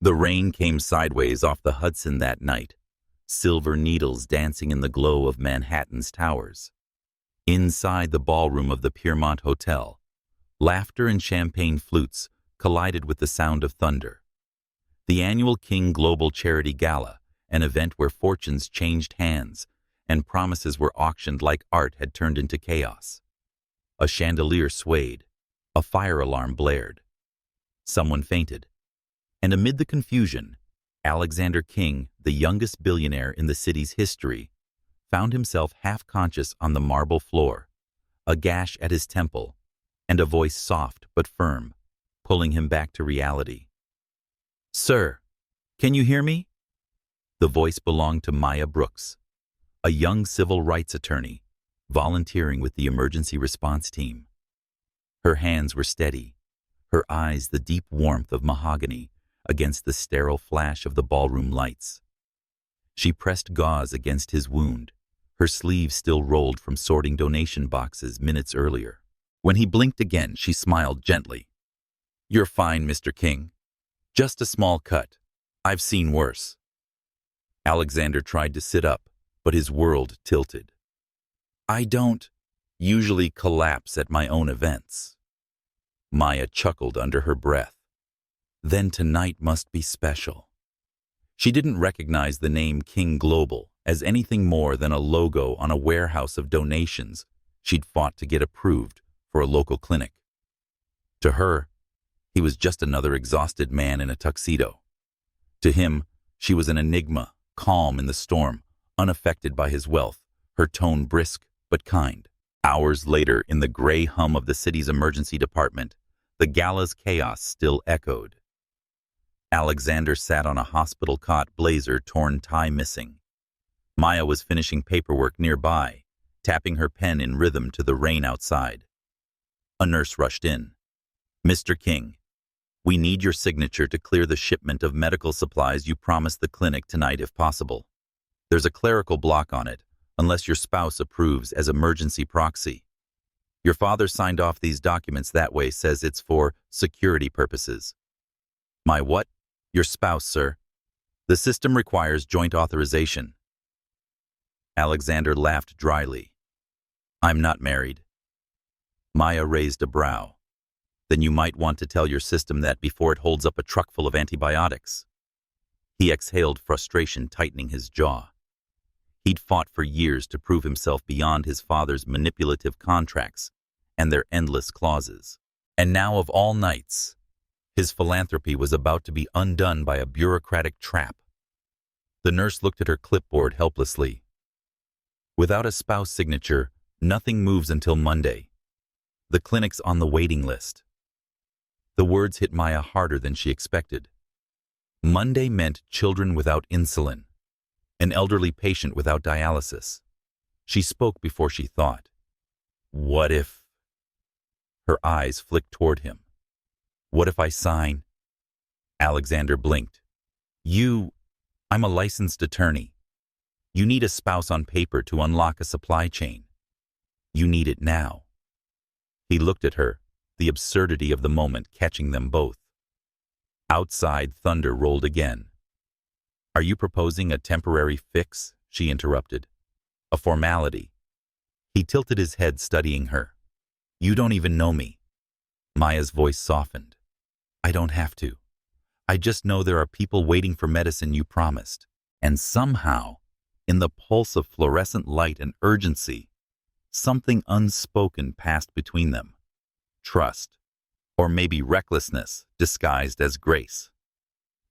The rain came sideways off the Hudson that night, silver needles dancing in the glow of Manhattan's towers. Inside the ballroom of the Piermont Hotel, laughter and champagne flutes collided with the sound of thunder. The annual King Global Charity Gala, an event where fortunes changed hands and promises were auctioned like art, had turned into chaos. A chandelier swayed, a fire alarm blared. Someone fainted. And amid the confusion, Alexander King, the youngest billionaire in the city's history, found himself half-conscious on the marble floor, a gash at his temple, and a voice soft but firm, pulling him back to reality. "Sir, can you hear me?" The voice belonged to Maya Brooks, a young civil rights attorney, volunteering with the emergency response team. Her hands were steady, her eyes the deep warmth of mahogany against the sterile flash of the ballroom lights. She pressed gauze against his wound, her sleeves still rolled from sorting donation boxes minutes earlier. When he blinked again, she smiled gently. "You're fine, Mr. King. Just a small cut. I've seen worse." Alexander tried to sit up, but his world tilted. "I don't usually collapse at my own events." Maya chuckled under her breath. Then tonight must be special. She didn't recognize the name King Global as anything more than a logo on a warehouse of donations she'd fought to get approved for a local clinic. To her, he was just another exhausted man in a tuxedo. To him, she was an enigma, calm in the storm, unaffected by his wealth, her tone brisk but kind. Hours later, in the gray hum of the city's emergency department, the gala's chaos still echoed. Alexander sat on a hospital cot, blazer torn, tie missing. Maya was finishing paperwork nearby, tapping her pen in rhythm to the rain outside. A nurse rushed in. "Mr. King, we need your signature to clear the shipment of medical supplies you promised the clinic tonight if possible. There's a clerical block on it, unless your spouse approves as emergency proxy. Your father signed off these documents that way, says it's for security purposes." "My what?" "Your spouse, sir. The system requires joint authorization." Alexander laughed dryly. "I'm not married." Maya raised a brow. "Then you might want to tell your system that before it holds up a truck full of antibiotics." He exhaled frustration, tightening his jaw. He'd fought for years to prove himself beyond his father's manipulative contracts and their endless clauses. And now, of all nights, his philanthropy was about to be undone by a bureaucratic trap. The nurse looked at her clipboard helplessly. "Without a spouse signature, nothing moves until Monday. The clinic's on the waiting list." The words hit Maya harder than she expected. Monday meant children without insulin, an elderly patient without dialysis. She spoke before she thought. "What if—" Her eyes flicked toward him. "What if I sign?" Alexander blinked. I'm a licensed attorney. You need a spouse on paper to unlock a supply chain. You need it now." He looked at her, the absurdity of the moment catching them both. Outside, thunder rolled again. "Are you proposing a temporary fix?" she interrupted. "A formality." He tilted his head, studying her. "You don't even know me." Maya's voice softened. "I don't have to. I just know there are people waiting for medicine you promised." And somehow, in the pulse of fluorescent light and urgency, something unspoken passed between them. Trust, or maybe recklessness disguised as grace.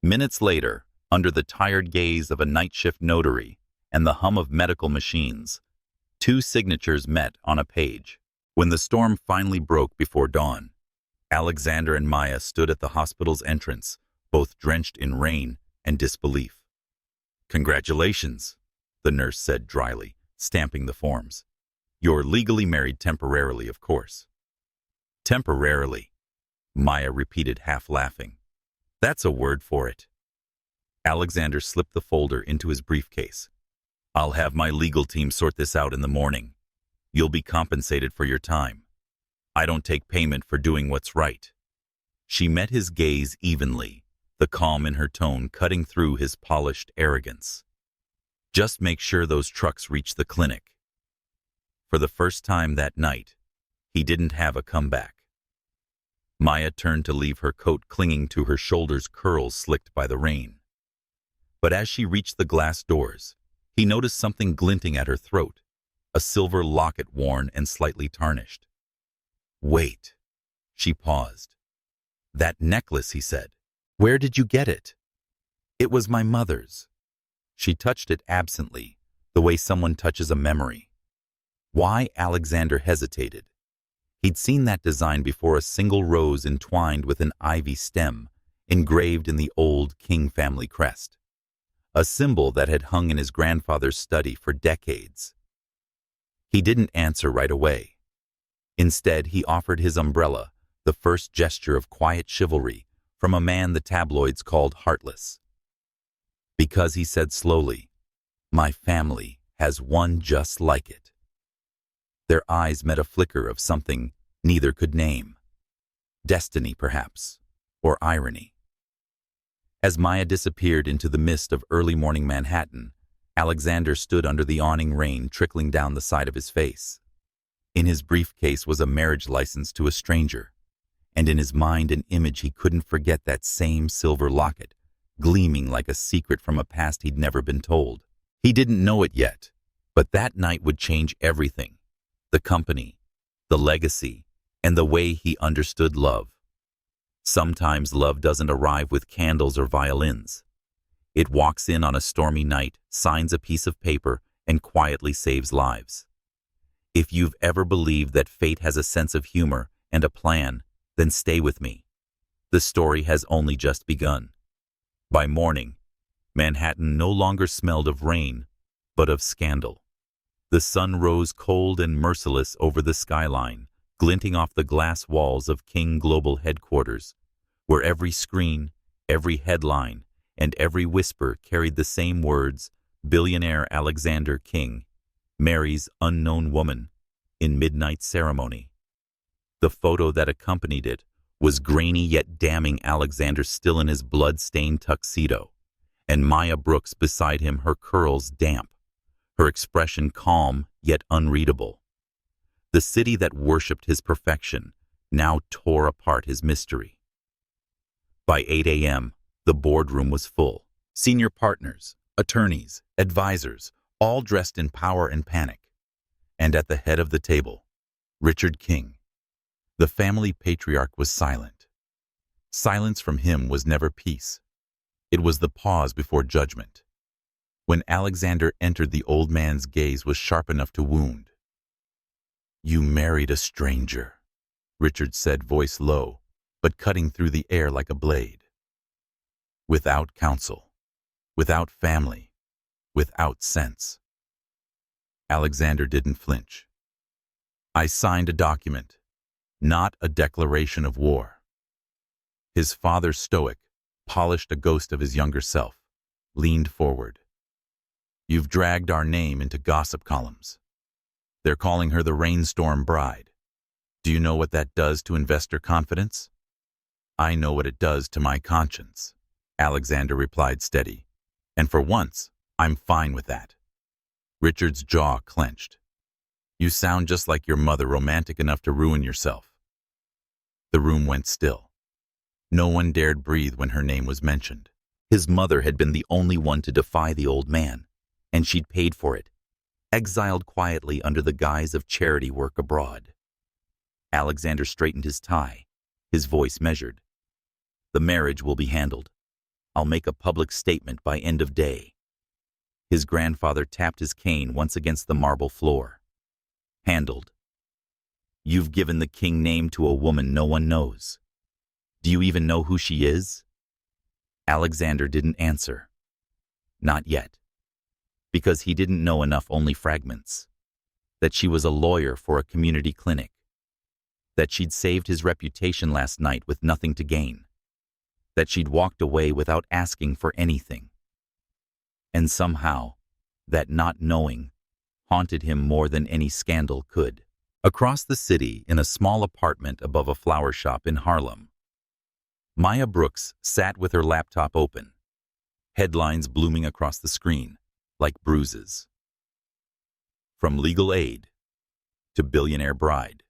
Minutes later, under the tired gaze of a night shift notary and the hum of medical machines, two signatures met on a page. When the storm finally broke before dawn, Alexander and Maya stood at the hospital's entrance, both drenched in rain and disbelief. "Congratulations," the nurse said dryly, stamping the forms. "You're legally married temporarily, of course." "Temporarily," Maya repeated, half laughing. "That's a word for it." Alexander slipped the folder into his briefcase. "I'll have my legal team sort this out in the morning. You'll be compensated for your time. I don't take payment for doing what's right." She met his gaze evenly, the calm in her tone cutting through his polished arrogance. Just make sure those trucks reach the clinic. For the first time that night, he didn't have a comeback. Maya turned to leave, her coat clinging to her shoulders, curls slicked by the rain. But as she reached the glass doors, he noticed something glinting at her throat, a silver locket worn and slightly tarnished. "Wait." She paused. "That necklace," he said. "Where did you get it?" "It was my mother's." She touched it absently, the way someone touches a memory. Why? Alexander hesitated. He'd seen that design before, a single rose entwined with an ivy stem, engraved in the old King family crest. A symbol that had hung in his grandfather's study for decades. He didn't answer right away. Instead, he offered his umbrella, the first gesture of quiet chivalry from a man the tabloids called heartless. "Because," he said slowly, "my family has one just like it." Their eyes met a flicker of something neither could name. Destiny, perhaps, or irony. As Maya disappeared into the mist of early morning Manhattan, Alexander stood under the awning, rain trickling down the side of his face. In his briefcase was a marriage license to a stranger, and in his mind an image he couldn't forget, that same silver locket, gleaming like a secret from a past he'd never been told. He didn't know it yet, but that night would change everything. The company, the legacy, and the way he understood love. Sometimes love doesn't arrive with candles or violins. It walks in on a stormy night, signs a piece of paper, and quietly saves lives. If you've ever believed that fate has a sense of humor and a plan, then stay with me. The story has only just begun. By morning, Manhattan no longer smelled of rain, but of scandal. The sun rose cold and merciless over the skyline, glinting off the glass walls of King Global headquarters, where every screen, every headline, and every whisper carried the same words: Billionaire Alexander King marries unknown woman in midnight ceremony. The photo that accompanied it was grainy yet damning. Alexander still in his blood-stained tuxedo, and Maya Brooks beside him, her curls damp, her expression calm yet unreadable. The city that worshipped his perfection now tore apart his mystery. By 8 a.m., the boardroom was full. Senior partners, attorneys, advisors, all dressed in power and panic. And at the head of the table, Richard King. The family patriarch was silent. Silence from him was never peace. It was the pause before judgment. When Alexander entered, the old man's gaze was sharp enough to wound. "You married a stranger," Richard said, voice low, but cutting through the air like a blade. "Without counsel, without family, without sense." Alexander didn't flinch. "I signed a document, not a declaration of war." His father, stoic, polished, a ghost of his younger self, leaned forward. "You've dragged our name into gossip columns. They're calling her the rainstorm bride. Do you know what that does to investor confidence?" "I know what it does to my conscience," Alexander replied, steady. "And for once, I'm fine with that." Richard's jaw clenched. "You sound just like your mother, romantic enough to ruin yourself." The room went still. No one dared breathe when her name was mentioned. His mother had been the only one to defy the old man, and she'd paid for it, exiled quietly under the guise of charity work abroad. Alexander straightened his tie, his voice measured. "The marriage will be handled. I'll make a public statement by end of day." His grandfather tapped his cane once against the marble floor. "Handled. You've given the King name to a woman no one knows. Do you even know who she is?" Alexander didn't answer. Not yet. Because he didn't know enough, only fragments. That she was a lawyer for a community clinic. That she'd saved his reputation last night with nothing to gain. That she'd walked away without asking for anything. And somehow, that not knowing haunted him more than any scandal could. Across the city, in a small apartment above a flower shop in Harlem, Maya Brooks sat with her laptop open, headlines blooming across the screen like bruises. From legal aid to billionaire bride.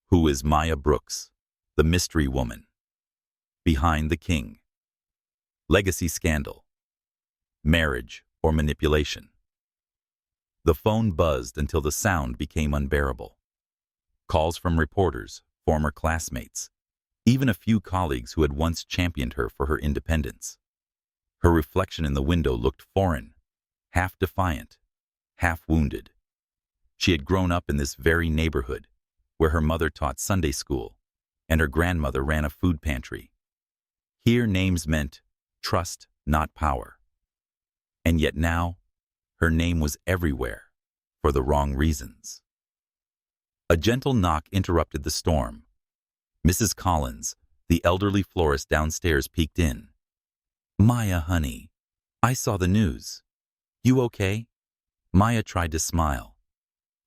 Who is Maya Brooks, the mystery woman? Behind the king. Legacy scandal. Marriage or manipulation. The phone buzzed until the sound became unbearable. Calls from reporters, former classmates, even a few colleagues who had once championed her for her independence. Her reflection in the window looked foreign, half defiant, half wounded. She had grown up in this very neighborhood, where her mother taught Sunday school and her grandmother ran a food pantry. Here names meant trust, not power. And yet now, her name was everywhere, for the wrong reasons. A gentle knock interrupted the storm. Mrs. Collins, the elderly florist downstairs, peeked in. "Maya, honey, I saw the news. You okay?" Maya tried to smile.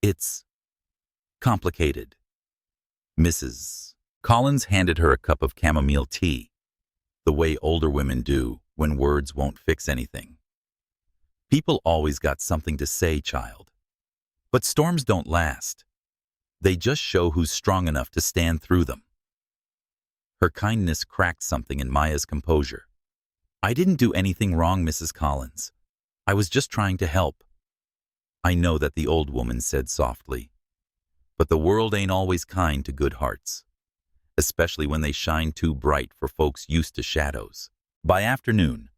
"It's complicated." Mrs. Collins handed her a cup of chamomile tea, the way older women do when words won't fix anything. "People always got something to say, child. But storms don't last. They just show who's strong enough to stand through them." Her kindness cracked something in Maya's composure. "I didn't do anything wrong, Mrs. Collins. I was just trying to help." "I know that," the old woman said softly. "But the world ain't always kind to good hearts, especially when they shine too bright for folks used to shadows." By afternoon,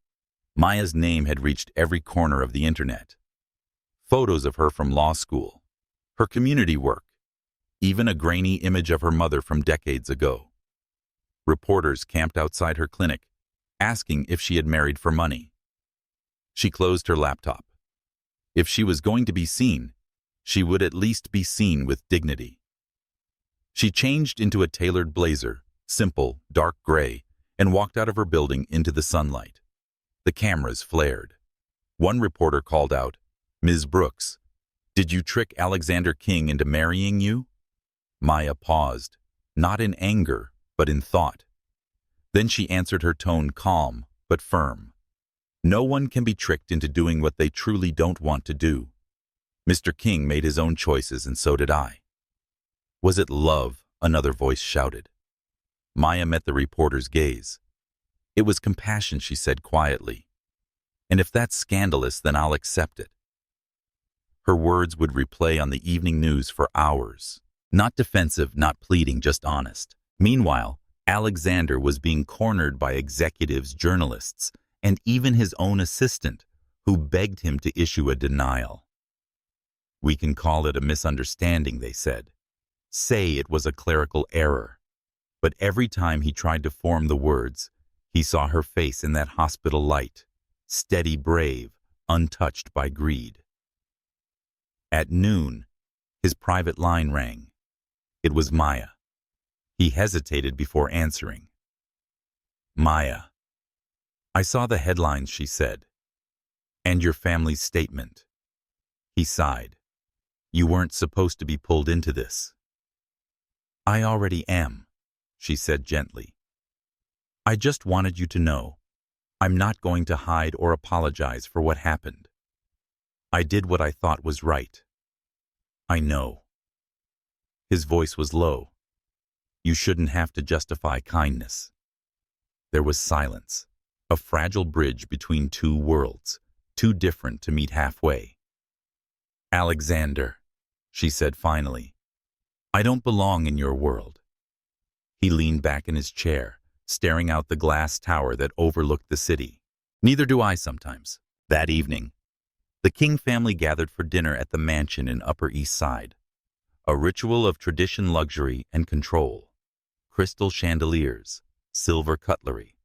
Maya's name had reached every corner of the internet. Photos of her from law school, her community work, even a grainy image of her mother from decades ago. Reporters camped outside her clinic, asking if she had married for money. She closed her laptop. If she was going to be seen, she would at least be seen with dignity. She changed into a tailored blazer, simple, dark gray, and walked out of her building into the sunlight. The cameras flared. One reporter called out, "Ms. Brooks, did you trick Alexander King into marrying you?" Maya paused, not in anger, but in thought. Then she answered, her tone calm but firm. "No one can be tricked into doing what they truly don't want to do. Mr. King made his own choices, and so did I." "Was it love?" another voice shouted. Maya met the reporter's gaze. "It was compassion," she said quietly. "And if that's scandalous, then I'll accept it." Her words would replay on the evening news for hours. Not defensive, not pleading, just honest. Meanwhile, Alexander was being cornered by executives, journalists, and even his own assistant, who begged him to issue a denial. "We can call it a misunderstanding," they said. "Say it was a clerical error." But every time he tried to form the words, he saw her face in that hospital light, steady, brave, untouched by greed. At noon, his private line rang. It was Maya. He hesitated before answering. "Maya." "I saw the headlines," she said. "And your family's statement." He sighed. "You weren't supposed to be pulled into this." "I already am," she said gently. "I just wanted you to know. I'm not going to hide or apologize for what happened. I did what I thought was right." "I know." His voice was low. "You shouldn't have to justify kindness." There was silence, a fragile bridge between two worlds, too different to meet halfway. "Alexander," she said finally, "I don't belong in your world." He leaned back in his chair, staring out the glass tower that overlooked the city. "Neither do I sometimes." That evening, the King family gathered for dinner at the mansion in Upper East Side. A ritual of tradition, luxury, and control. Crystal chandeliers, silver cutlery,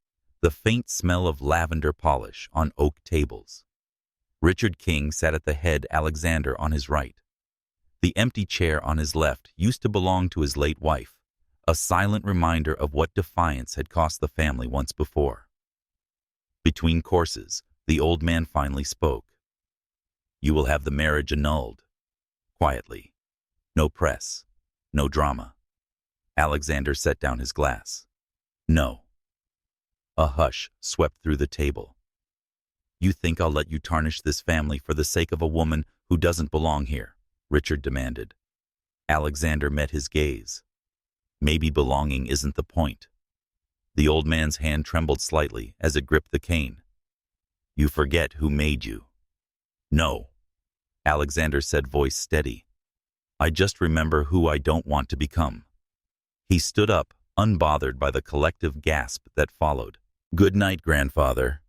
the faint smell of lavender polish on oak tables. Richard King sat at the head, Alexander on his right. The empty chair on his left used to belong to his late wife, a silent reminder of what defiance had cost the family once before. Between courses, the old man finally spoke. "You will have the marriage annulled." Quietly. No press, no drama. Alexander set down his glass. "No." A hush swept through the table. "You think I'll let you tarnish this family for the sake of a woman who doesn't belong here?" Richard demanded. Alexander met his gaze. "Maybe belonging isn't the point." The old man's hand trembled slightly as it gripped the cane. "You forget who made you." "No," Alexander said, voice steady. "I just remember who I don't want to become." He stood up, unbothered by the collective gasp that followed. "Good night, grandfather."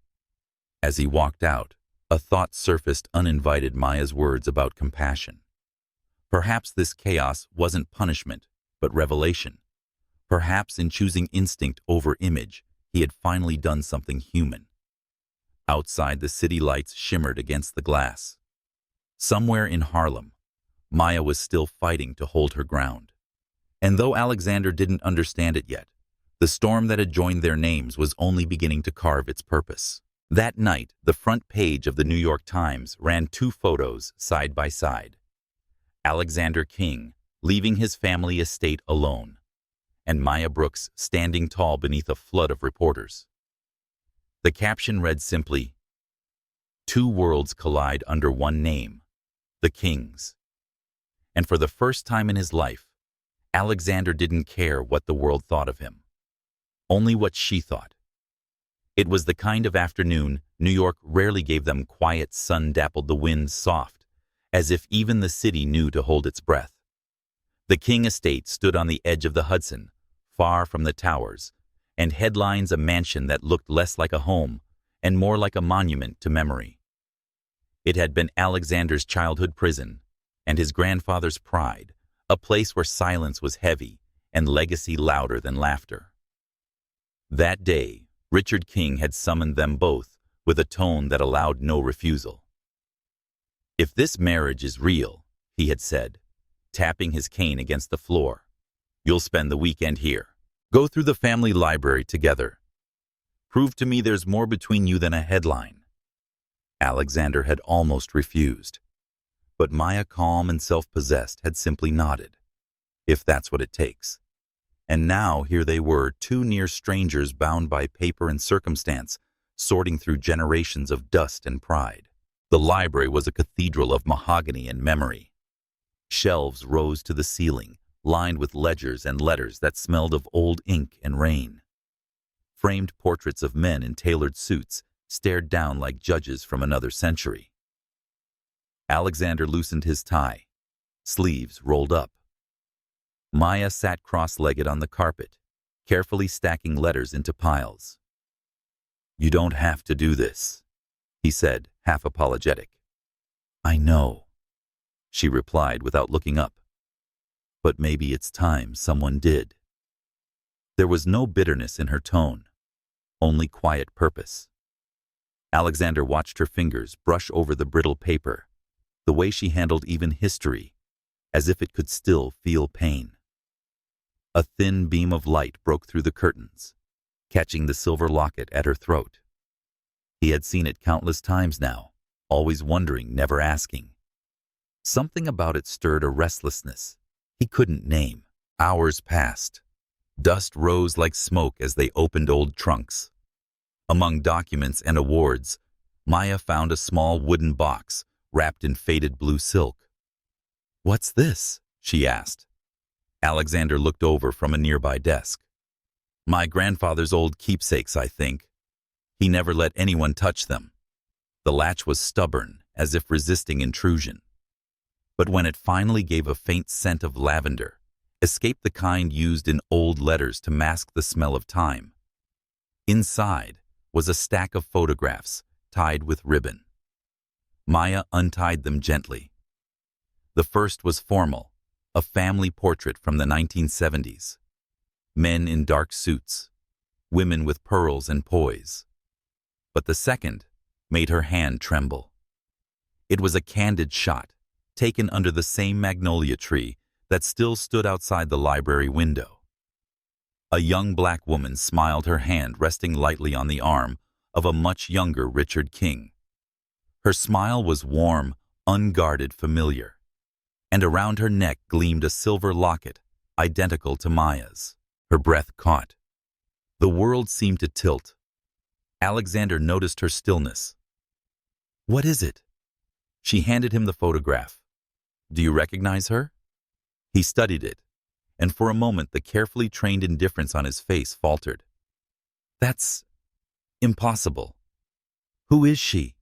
As he walked out, a thought surfaced uninvited Maya's words about compassion. Perhaps this chaos wasn't punishment, but revelation. Perhaps in choosing instinct over image, he had finally done something human. Outside, the city lights shimmered against the glass. Somewhere in Harlem, Maya was still fighting to hold her ground. And though Alexander didn't understand it yet, the storm that had joined their names was only beginning to carve its purpose. That night, the front page of the New York Times ran two photos side by side. Alexander King, leaving his family estate alone, and Maya Brooks standing tall beneath a flood of reporters. The caption read simply, "Two worlds collide under one name, the Kings." And for the first time in his life, Alexander didn't care what the world thought of him. Only what she thought. It was the kind of afternoon New York rarely gave them. Quiet sun dappled the wind soft, as if even the city knew to hold its breath. The King estate stood on the edge of the Hudson, far from the towers, and headlines a mansion that looked less like a home and more like a monument to memory. It had been Alexander's childhood prison and his grandfather's pride, a place where silence was heavy and legacy louder than laughter. That day, Richard King had summoned them both with a tone that allowed no refusal. "If this marriage is real," he had said, tapping his cane against the floor, "you'll spend the weekend here. Go through the family library together. Prove to me there's more between you than a headline." Alexander had almost refused. But Maya, calm and self-possessed, had simply nodded. If that's what it takes. And now here they were, two near strangers bound by paper and circumstance, sorting through generations of dust and pride. The library was a cathedral of mahogany and memory. Shelves rose to the ceiling, lined with ledgers and letters that smelled of old ink and rain. Framed portraits of men in tailored suits stared down like judges from another century. Alexander loosened his tie, sleeves rolled up. Maya sat cross-legged on the carpet, carefully stacking letters into piles. "You don't have to do this," he said, half apologetic. "I know," she replied without looking up. "But maybe it's time someone did." There was no bitterness in her tone, only quiet purpose. Alexander watched her fingers brush over the brittle paper, the way she handled even history, as if it could still feel pain. A thin beam of light broke through the curtains, catching the silver locket at her throat. He had seen it countless times now, always wondering, never asking. Something about it stirred a restlessness he couldn't name. Hours passed. Dust rose like smoke as they opened old trunks. Among documents and awards, Maya found a small wooden box wrapped in faded blue silk. "What's this?" she asked. Alexander looked over from a nearby desk. "My grandfather's old keepsakes, I think. He never let anyone touch them." The latch was stubborn, as if resisting intrusion. But when it finally gave a faint scent of lavender, escaped the kind used in old letters to mask the smell of time. Inside was a stack of photographs tied with ribbon. Maya untied them gently. The first was formal, a family portrait from the 1970s. Men in dark suits, women with pearls and poise. But the second made her hand tremble. It was a candid shot, taken under the same magnolia tree that still stood outside the library window. A young black woman smiled, her hand resting lightly on the arm of a much younger Richard King. Her smile was warm, unguarded, familiar, and around her neck gleamed a silver locket, identical to Maya's. Her breath caught. The world seemed to tilt, Alexander noticed her stillness. "What is it?" She handed him the photograph. "Do you recognize her?" He studied it, and for a moment the carefully trained indifference on his face faltered. "That's impossible." "Who is she?"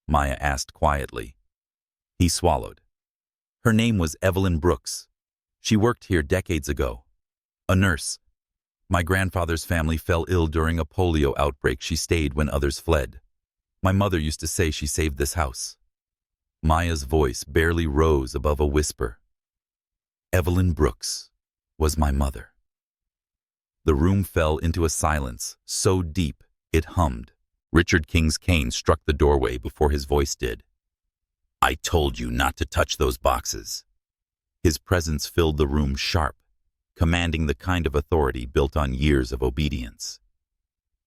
Maya asked quietly. He swallowed. Her name was Evelyn Brooks. She worked here decades ago. A nurse. My grandfather's family fell ill during a polio outbreak. She stayed when others fled. My mother used to say she saved this house. Maya's voice barely rose above a whisper. Evelyn Brooks was my mother. The room fell into a silence so deep it hummed. Richard King's cane struck the doorway before his voice did. "I told you not to touch those boxes." His presence filled the room sharp, commanding the kind of authority built on years of obedience.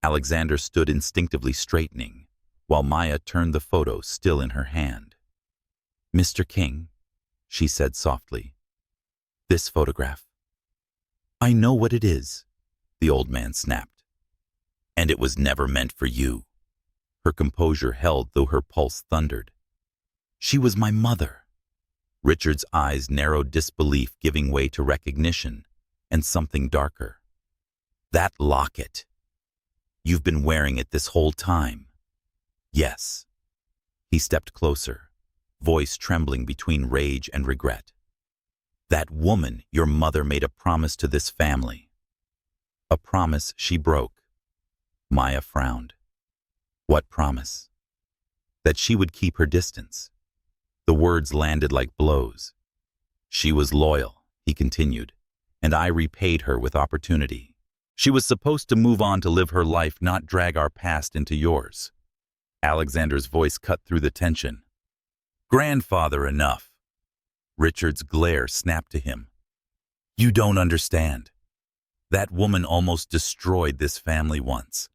Alexander stood instinctively straightening, while Maya turned the photo still in her hand. "Mr. King," she said softly, "this photograph." "I know what it is," the old man snapped. "And it was never meant for you." Her composure held though her pulse thundered. "She was my mother." Richard's eyes narrowed, disbelief giving way to recognition and something darker. "That locket. You've been wearing it this whole time." "Yes." He stepped closer, voice trembling between rage and regret. "That woman, your mother, made a promise to this family." "A promise she broke." Maya frowned. "What promise?" "That she would keep her distance." The words landed like blows. "She was loyal," he continued, "and I repaid her with opportunity. She was supposed to move on to live her life, not drag our past into yours." Alexander's voice cut through the tension. "Grandfather, enough." Richard's glare snapped to him. "You don't understand. That woman almost destroyed this family once.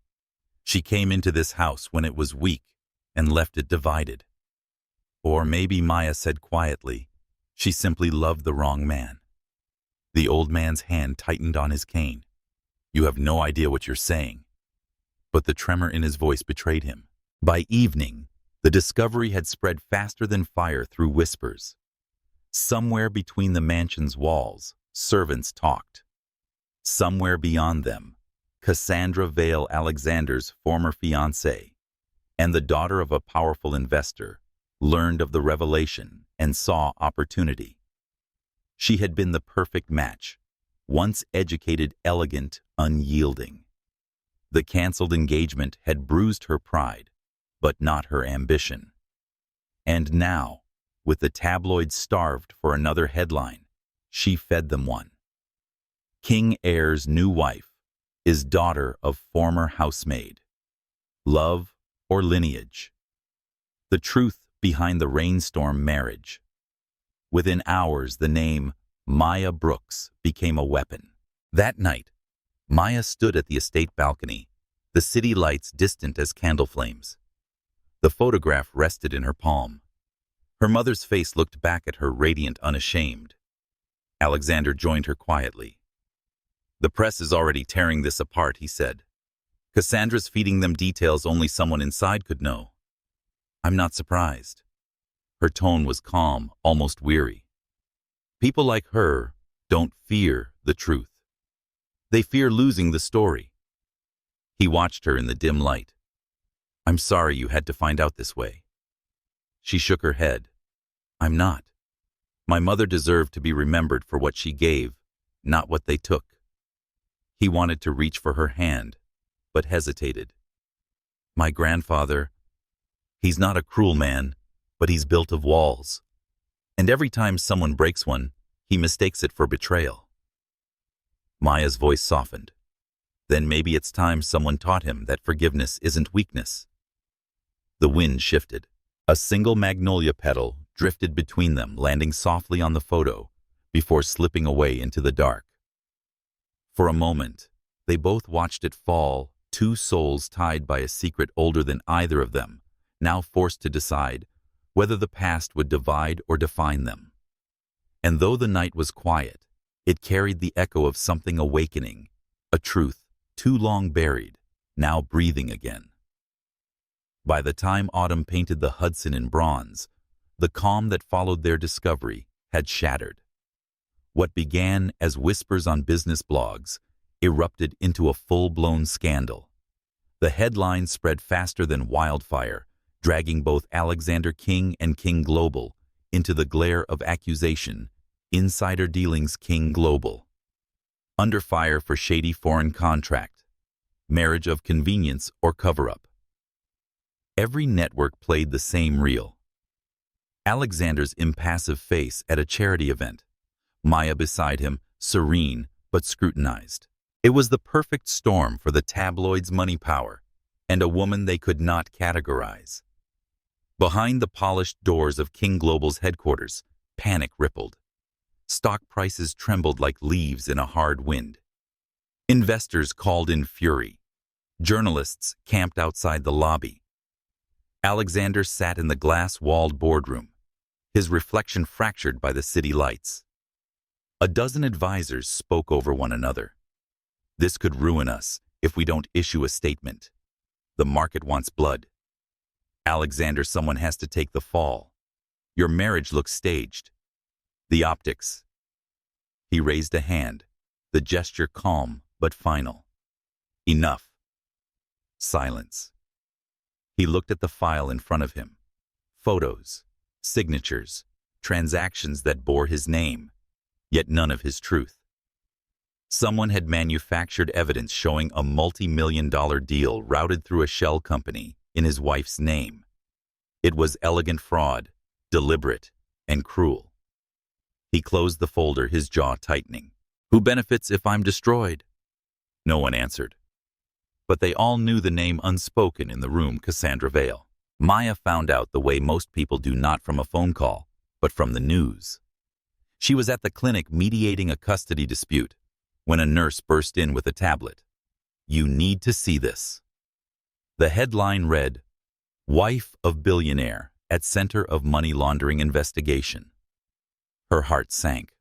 She came into this house when it was weak and left it divided. Or maybe," Maya said quietly, "she simply loved the wrong man." The old man's hand tightened on his cane. "You have no idea what you're saying." But the tremor in his voice betrayed him. By evening, the discovery had spread faster than fire through whispers. Somewhere between the mansion's walls, servants talked. Somewhere beyond them, Cassandra Vale, Alexander's former fiancée, and the daughter of a powerful investor, learned of the revelation and saw opportunity. She had been the perfect match, once educated, elegant, unyielding. The canceled engagement had bruised her pride, but not her ambition. And now, with the tabloids starved for another headline, she fed them one. King Heir's new wife is daughter of former housemaid. Love or lineage? The truth behind the rainstorm marriage. Within hours, the name Maya Brooks became a weapon. That night, Maya stood at the estate balcony, the city lights distant as candle flames. The photograph rested in her palm. Her mother's face looked back at her, radiant, unashamed. Alexander joined her quietly. "The press is already tearing this apart," he said. "Cassandra's feeding them details only someone inside could know." "I'm not surprised." Her tone was calm, almost weary. "People like her don't fear the truth. They fear losing the story." He watched her in the dim light. "I'm sorry you had to find out this way." She shook her head. "I'm not. My mother deserved to be remembered for what she gave, not what they took." He wanted to reach for her hand, but hesitated. "My grandfather, he's not a cruel man, but he's built of walls. And every time someone breaks one, he mistakes it for betrayal." Maya's voice softened. "Then maybe it's time someone taught him that forgiveness isn't weakness." The wind shifted. A single magnolia petal drifted between them, landing softly on the photo before slipping away into the dark. For a moment, they both watched it fall, two souls tied by a secret older than either of them, now forced to decide whether the past would divide or define them. And though the night was quiet, it carried the echo of something awakening, a truth too long buried, now breathing again. By the time autumn painted the Hudson in bronze, the calm that followed their discovery had shattered. What began as whispers on business blogs erupted into a full-blown scandal. The headlines spread faster than wildfire, dragging both Alexander King and King Global into the glare of accusation. Insider dealings. King Global under fire for shady foreign contract, marriage of convenience or cover-up. Every network played the same reel. Alexander's impassive face at a charity event, Maya beside him, serene but scrutinized. It was the perfect storm for the tabloids' money power and a woman they could not categorize. Behind the polished doors of King Global's headquarters, panic rippled. Stock prices trembled like leaves in a hard wind. Investors called in fury. Journalists camped outside the lobby. Alexander sat in the glass-walled boardroom, his reflection fractured by the city lights. A dozen advisors spoke over one another. This could ruin us if we don't issue a statement. The market wants blood. Alexander, someone has to take the fall. Your marriage looks staged. The optics. He raised a hand, the gesture calm but final. Enough. Silence. He looked at the file in front of him. Photos, signatures, transactions that bore his name, yet none of his truth. Someone had manufactured evidence showing a multi-million-dollar deal routed through a shell company in his wife's name. It was elegant fraud, deliberate and cruel. He closed the folder, his jaw tightening. Who benefits if I'm destroyed? No one answered. But they all knew the name unspoken in the room, Cassandra Vale. Maya found out the way most people do, not from a phone call, but from the news. She was at the clinic mediating a custody dispute when a nurse burst in with a tablet. You need to see this. The headline read, Wife of Billionaire at Center of Money Laundering Investigation. Her heart sank.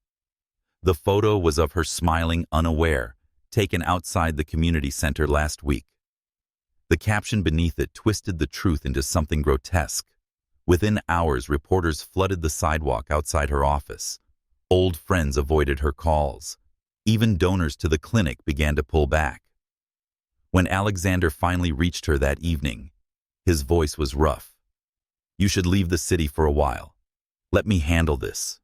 The photo was of her smiling, unaware, taken outside the community center last week. The caption beneath it twisted the truth into something grotesque. Within hours, reporters flooded the sidewalk outside her office. Old friends avoided her calls. Even donors to the clinic began to pull back. When Alexander finally reached her that evening, his voice was rough. You should leave the city for a while. Let me handle this.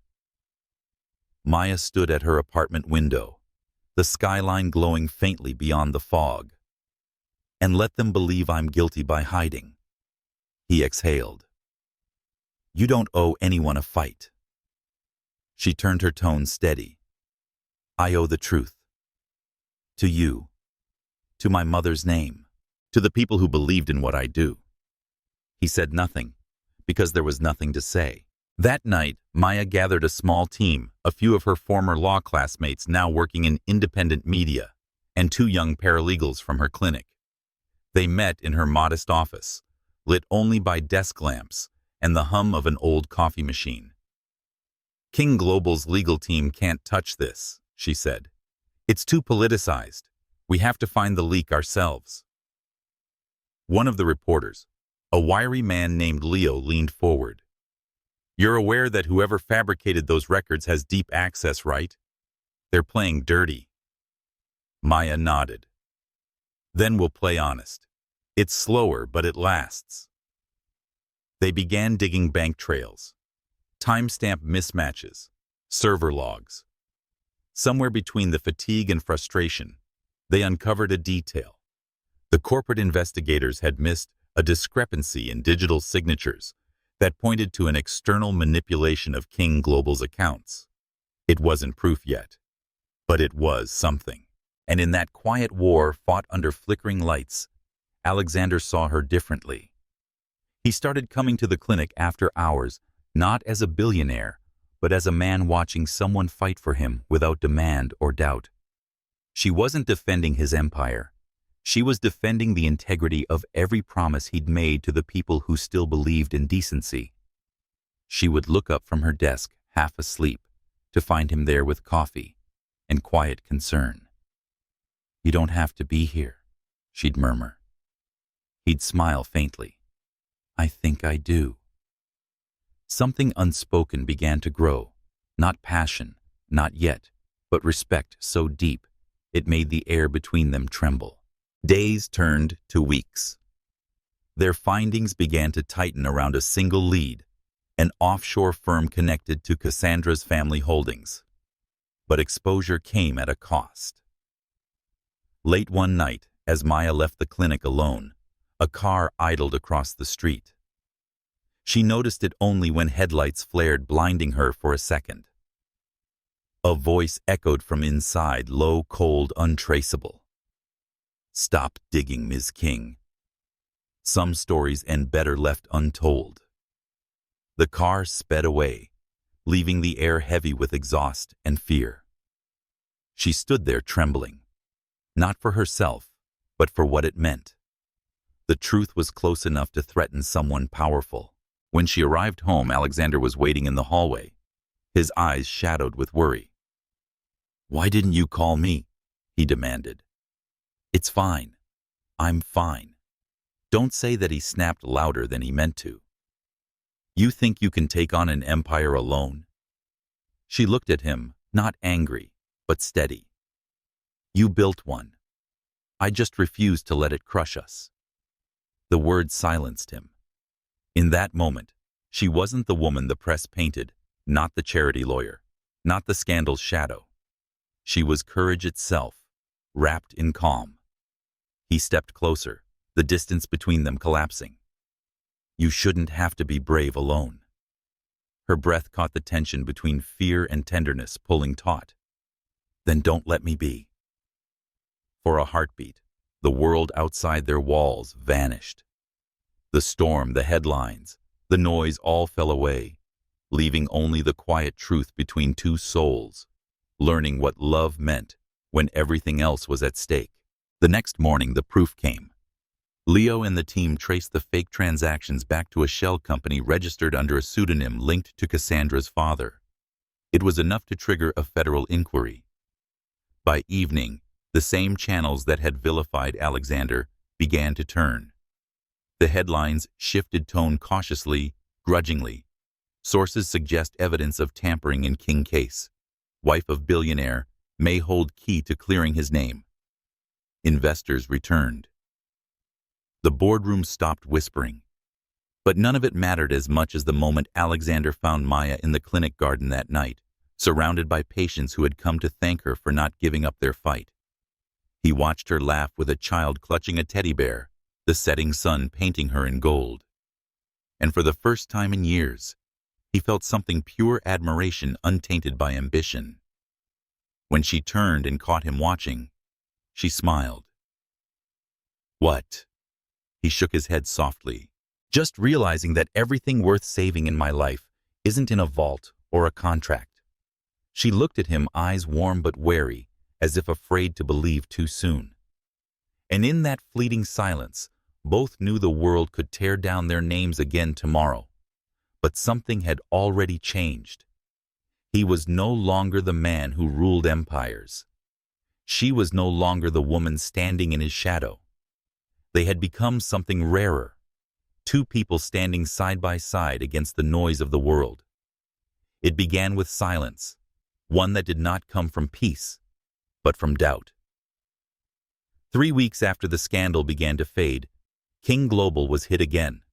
Maya stood at her apartment window, the skyline glowing faintly beyond the fog. And let them believe I'm guilty by hiding. He exhaled. You don't owe anyone a fight. She turned her tone steady. I owe the truth. To you. To my mother's name. To the people who believed in what I do. He said nothing, because there was nothing to say. That night, Maya gathered a small team, a few of her former law classmates now working in independent media, and 2 young paralegals from her clinic. They met in her modest office, lit only by desk lamps and the hum of an old coffee machine. King Global's legal team can't touch this, she said. It's too politicized. We have to find the leak ourselves. One of the reporters, a wiry man named Leo, leaned forward. You're aware that whoever fabricated those records has deep access, right? They're playing dirty. Maya nodded. Then we'll play honest. It's slower, but it lasts. They began digging bank trails, timestamp mismatches, server logs. Somewhere between the fatigue and frustration, they uncovered a detail. The corporate investigators had missed a discrepancy in digital signatures that pointed to an external manipulation of King Global's accounts. It wasn't proof yet, but it was something. And in that quiet war fought under flickering lights, Alexander saw her differently. He started coming to the clinic after hours, not as a billionaire, but as a man watching someone fight for him without demand or doubt. She wasn't defending his empire. She was defending the integrity of every promise he'd made to the people who still believed in decency. She would look up from her desk, half asleep, to find him there with coffee and quiet concern. You don't have to be here, she'd murmur. He'd smile faintly. I think I do. Something unspoken began to grow, not passion, not yet, but respect so deep it made the air between them tremble. Days turned to weeks. Their findings began to tighten around a single lead, an offshore firm connected to Cassandra's family holdings. But exposure came at a cost. Late one night, as Maya left the clinic alone, a car idled across the street. She noticed it only when headlights flared, blinding her for a second. A voice echoed from inside, low, cold, untraceable. "Stop digging, Ms. King. Some stories end better left untold." The car sped away, leaving the air heavy with exhaust and fear. She stood there trembling, not for herself, but for what it meant. The truth was close enough to threaten someone powerful. When she arrived home, Alexander was waiting in the hallway, his eyes shadowed with worry. "Why didn't you call me?" he demanded. "It's fine. I'm fine." Don't say that he snapped louder than he meant to. "You think you can take on an empire alone?" She looked at him, not angry, but steady. "You built one. I just refuse to let it crush us." The word silenced him. In that moment, she wasn't the woman the press painted, not the charity lawyer, not the scandal's shadow. She was courage itself, wrapped in calm. He stepped closer, the distance between them collapsing. "You shouldn't have to be brave alone." Her breath caught the tension between fear and tenderness, pulling taut. "Then don't let me be." For a heartbeat, the world outside their walls vanished. The storm, the headlines, the noise all fell away, leaving only the quiet truth between two souls, learning what love meant when everything else was at stake. The next morning, the proof came. Leo and the team traced the fake transactions back to a shell company registered under a pseudonym linked to Cassandra's father. It was enough to trigger a federal inquiry. By evening, the same channels that had vilified Alexander began to turn. The headlines shifted tone cautiously, grudgingly. Sources suggest evidence of tampering in King case. Wife of billionaire may hold key to clearing his name. Investors returned. The boardroom stopped whispering. But none of it mattered as much as the moment Alexander found Maya in the clinic garden that night, surrounded by patients who had come to thank her for not giving up their fight. He watched her laugh with a child clutching a teddy bear, the setting sun painting her in gold. And for the first time in years, he felt something pure admiration untainted by ambition. When she turned and caught him watching, she smiled. "What?" He shook his head softly, "Just realizing that everything worth saving in my life isn't in a vault or a contract." She looked at him, eyes warm but wary, as if afraid to believe too soon. And in that fleeting silence, both knew the world could tear down their names again tomorrow. But something had already changed. He was no longer the man who ruled empires. She was no longer the woman standing in his shadow. They had become something rarer, two people standing side by side against the noise of the world. It began with silence, one that did not come from peace, but from doubt. 3 weeks after the scandal began to fade, King Global was hit again.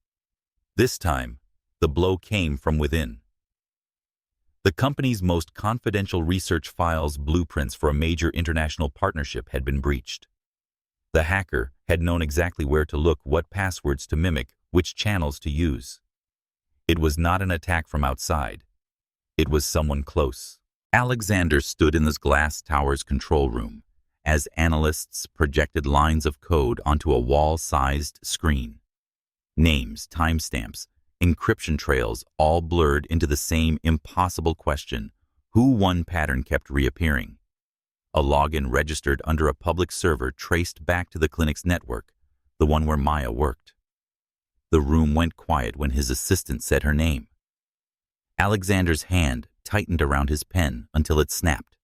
This time, the blow came from within. The company's most confidential research files, blueprints for a major international partnership, had been breached. The hacker had known exactly where to look, what passwords to mimic, which channels to use. It was not an attack from outside. It was someone close. Alexander stood in this glass tower's control room as analysts projected lines of code onto a wall-sized screen. Names, timestamps, encryption trails, all blurred into the same impossible question: who? One pattern kept reappearing. A login registered under a public server traced back to the clinic's network, the one where Maya worked. The room went quiet when his assistant said her name. Alexander's hand tightened around his pen until it snapped.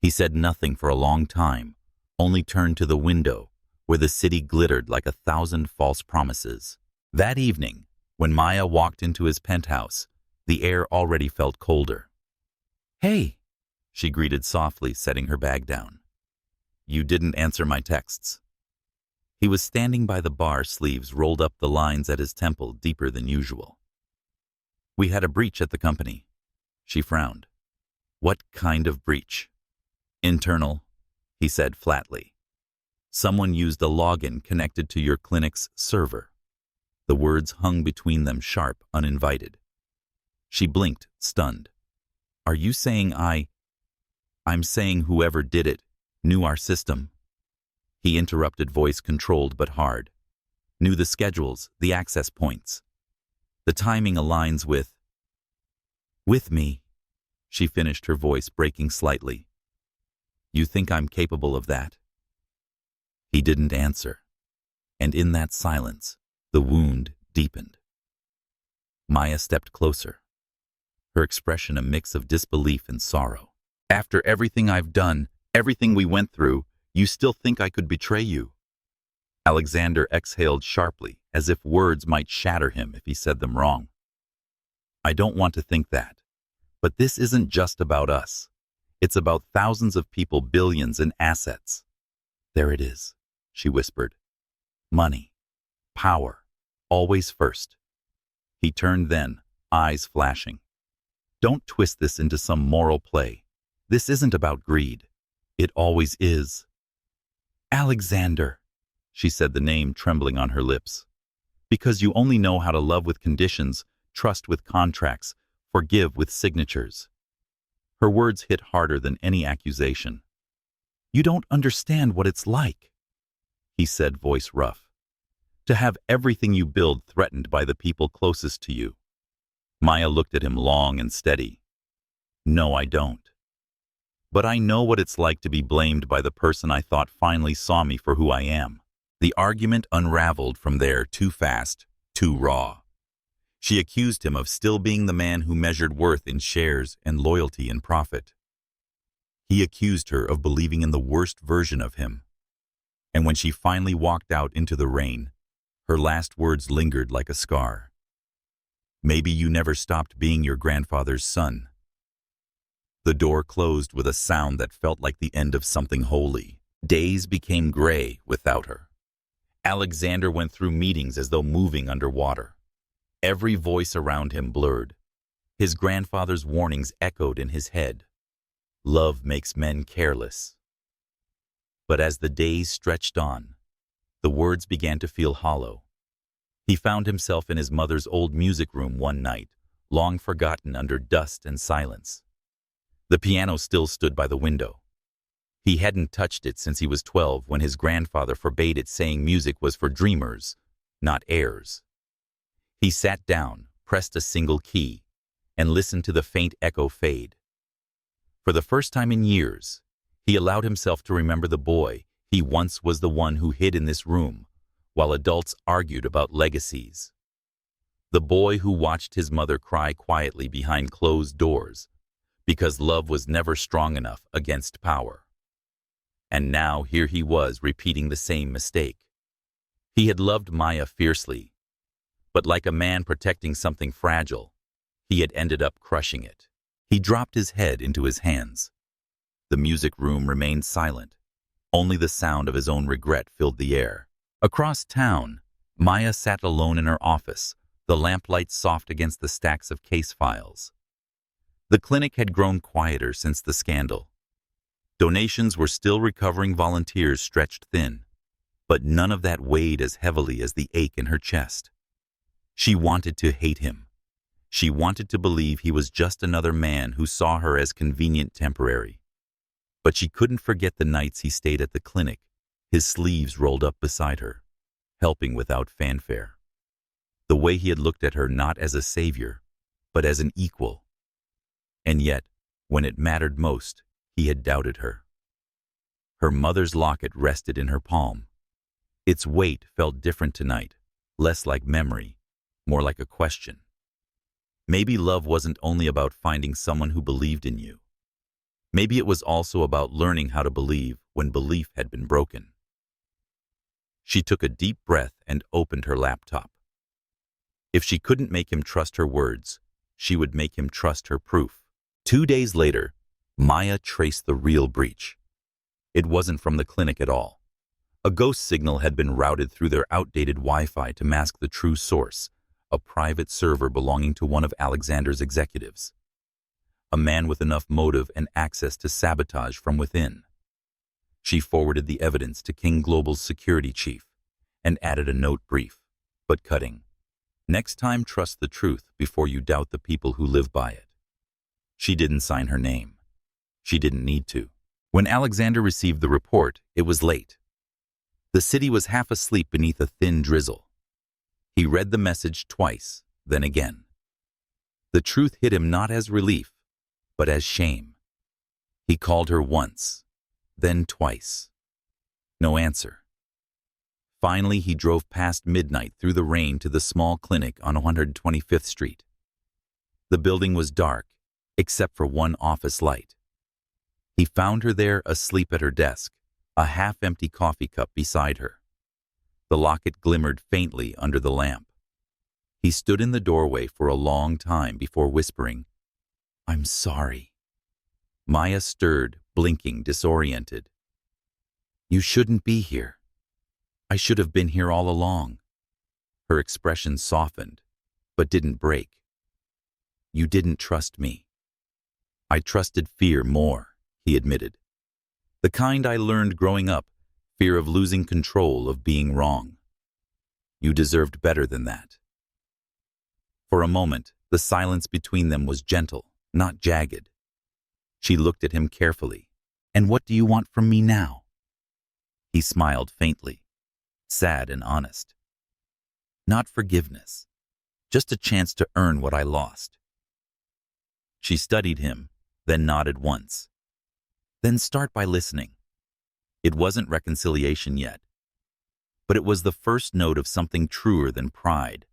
He said nothing for a long time, only turned to the window, where the city glittered like 1,000 false promises. That evening, When Maya walked into his penthouse, the air already felt colder. "Hey," she greeted softly, setting her bag down. "You didn't answer my texts." He was standing by the bar, sleeves rolled up, the lines at his temple deeper than usual. "We had a breach at the company." She frowned. "What kind of breach?" "Internal," he said flatly. "Someone used a login connected to your clinic's server." The words hung between them, sharp, uninvited. She blinked, stunned. "Are you saying I'm saying whoever did it knew our system?" He interrupted, voice controlled but hard. "Knew the schedules, the access points. The timing aligns with me," she finished, her voice breaking slightly. "You think I'm capable of that?" He didn't answer, and in that silence, the wound deepened. Maya stepped closer, her expression a mix of disbelief and sorrow. "After everything I've done, everything we went through, you still think I could betray you?" Alexander exhaled sharply, as if words might shatter him if he said them wrong. "I don't want to think that. But this isn't just about us. It's about thousands of people, billions in assets." "There it is," she whispered. "Money, power, always first." He turned then, eyes flashing. "Don't twist this into some moral play. This isn't about greed. It always is." "Alexander," she said, the name trembling on her lips. "Because you only know how to love with conditions, trust with contracts, forgive with signatures." Her words hit harder than any accusation. "You don't understand what it's like," he said, voice rough. "To have everything you build threatened by the people closest to you." Maya looked at him long and steady. "No, I don't. But I know what it's like to be blamed by the person I thought finally saw me for who I am." The argument unraveled from there, too fast, too raw. She accused him of still being the man who measured worth in shares and loyalty in profit. He accused her of believing in the worst version of him. And when she finally walked out into the rain, her last words lingered like a scar. "Maybe you never stopped being your grandfather's son." The door closed with a sound that felt like the end of something holy. Days became gray without her. Alexander went through meetings as though moving underwater. Every voice around him blurred. His grandfather's warnings echoed in his head. Love makes men careless. But as the days stretched on, the words began to feel hollow. He found himself in his mother's old music room one night, long forgotten under dust and silence. The piano still stood by the window. He hadn't touched it since he was 12, when his grandfather forbade it, saying music was for dreamers, not heirs. He sat down, pressed a single key, and listened to the faint echo fade. For the first time in years, he allowed himself to remember the boy he once was, the one who hid in this room, while adults argued about legacies. The boy who watched his mother cry quietly behind closed doors, because love was never strong enough against power. And now here he was, repeating the same mistake. He had loved Maya fiercely, but like a man protecting something fragile, he had ended up crushing it. He dropped his head into his hands. The music room remained silent. Only the sound of his own regret filled the air. Across town, Maya sat alone in her office, the lamplight soft against the stacks of case files. The clinic had grown quieter since the scandal. Donations were still recovering, volunteers stretched thin, but none of that weighed as heavily as the ache in her chest. She wanted to hate him. She wanted to believe he was just another man who saw her as convenient, temporary. But she couldn't forget the nights he stayed at the clinic, his sleeves rolled up beside her, helping without fanfare. The way he had looked at her not as a savior, but as an equal. And yet, when it mattered most, he had doubted her. Her mother's locket rested in her palm. Its weight felt different tonight, less like memory, more like a question. Maybe love wasn't only about finding someone who believed in you. Maybe it was also about learning how to believe when belief had been broken. She took a deep breath and opened her laptop. If she couldn't make him trust her words, she would make him trust her proof. 2 days later, Maya traced the real breach. It wasn't from the clinic at all. A ghost signal had been routed through their outdated Wi-Fi to mask the true source, a private server belonging to one of Alexander's executives. A man with enough motive and access to sabotage from within. She forwarded the evidence to King Global's security chief and added a note brief, but cutting. Next time, trust the truth before you doubt the people who live by it. She didn't sign her name. She didn't need to. When Alexander received the report, it was late. The city was half asleep beneath a thin drizzle. He read the message twice, then again. The truth hit him not as relief, but as shame. He called her once, then twice. No answer. Finally, he drove past midnight through the rain to the small clinic on 125th Street. The building was dark, except for one office light. He found her there asleep at her desk, a half-empty coffee cup beside her. The locket glimmered faintly under the lamp. He stood in the doorway for a long time before whispering, "I'm sorry." Maya stirred, blinking, disoriented. "You shouldn't be here. I should have been here all along." Her expression softened, but didn't break. "You didn't trust me." "I trusted fear more," he admitted. "The kind I learned growing up, fear of losing control, of being wrong. You deserved better than that." For a moment, the silence between them was gentle, not jagged. She looked at him carefully. "And what do you want from me now?" He smiled faintly, sad and honest. "Not forgiveness, just a chance to earn what I lost." She studied him, then nodded once. "Then start by listening." It wasn't reconciliation yet, but it was the first note of something truer than pride,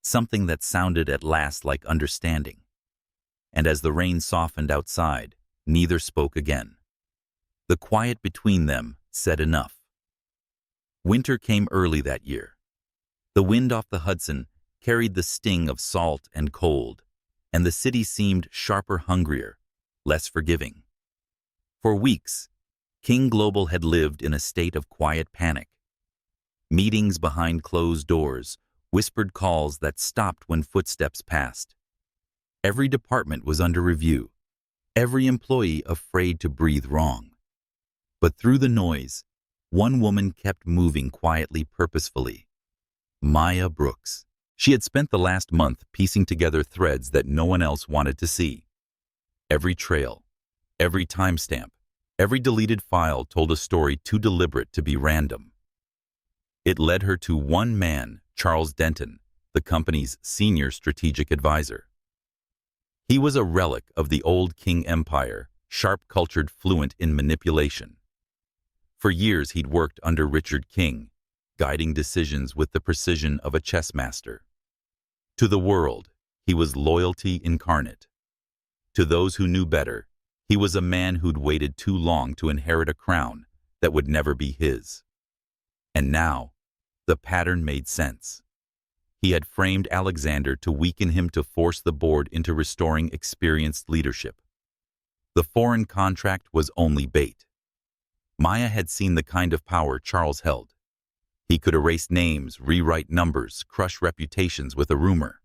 something that sounded at last like understanding. And as the rain softened outside, neither spoke again. The quiet between them said enough. Winter came early that year. The wind off the Hudson carried the sting of salt and cold, and the city seemed sharper, hungrier, less forgiving. For weeks, King Global had lived in a state of quiet panic. Meetings behind closed doors, whispered calls that stopped when footsteps passed. Every department was under review, every employee afraid to breathe wrong. But through the noise, one woman kept moving quietly, purposefully. Maya Brooks. She had spent the last month piecing together threads that no one else wanted to see. Every trail, every timestamp, every deleted file told a story too deliberate to be random. It led her to one man, Charles Denton, the company's senior strategic advisor. He was a relic of the old King Empire, sharp-cultured, fluent in manipulation. For years he'd worked under Richard King, guiding decisions with the precision of a chess master. To the world, he was loyalty incarnate. To those who knew better, he was a man who'd waited too long to inherit a crown that would never be his. And now, the pattern made sense. He had framed Alexander to weaken him, to force the board into restoring experienced leadership. The foreign contract was only bait. Maya had seen the kind of power Charles held. He could erase names, rewrite numbers, crush reputations with a rumor.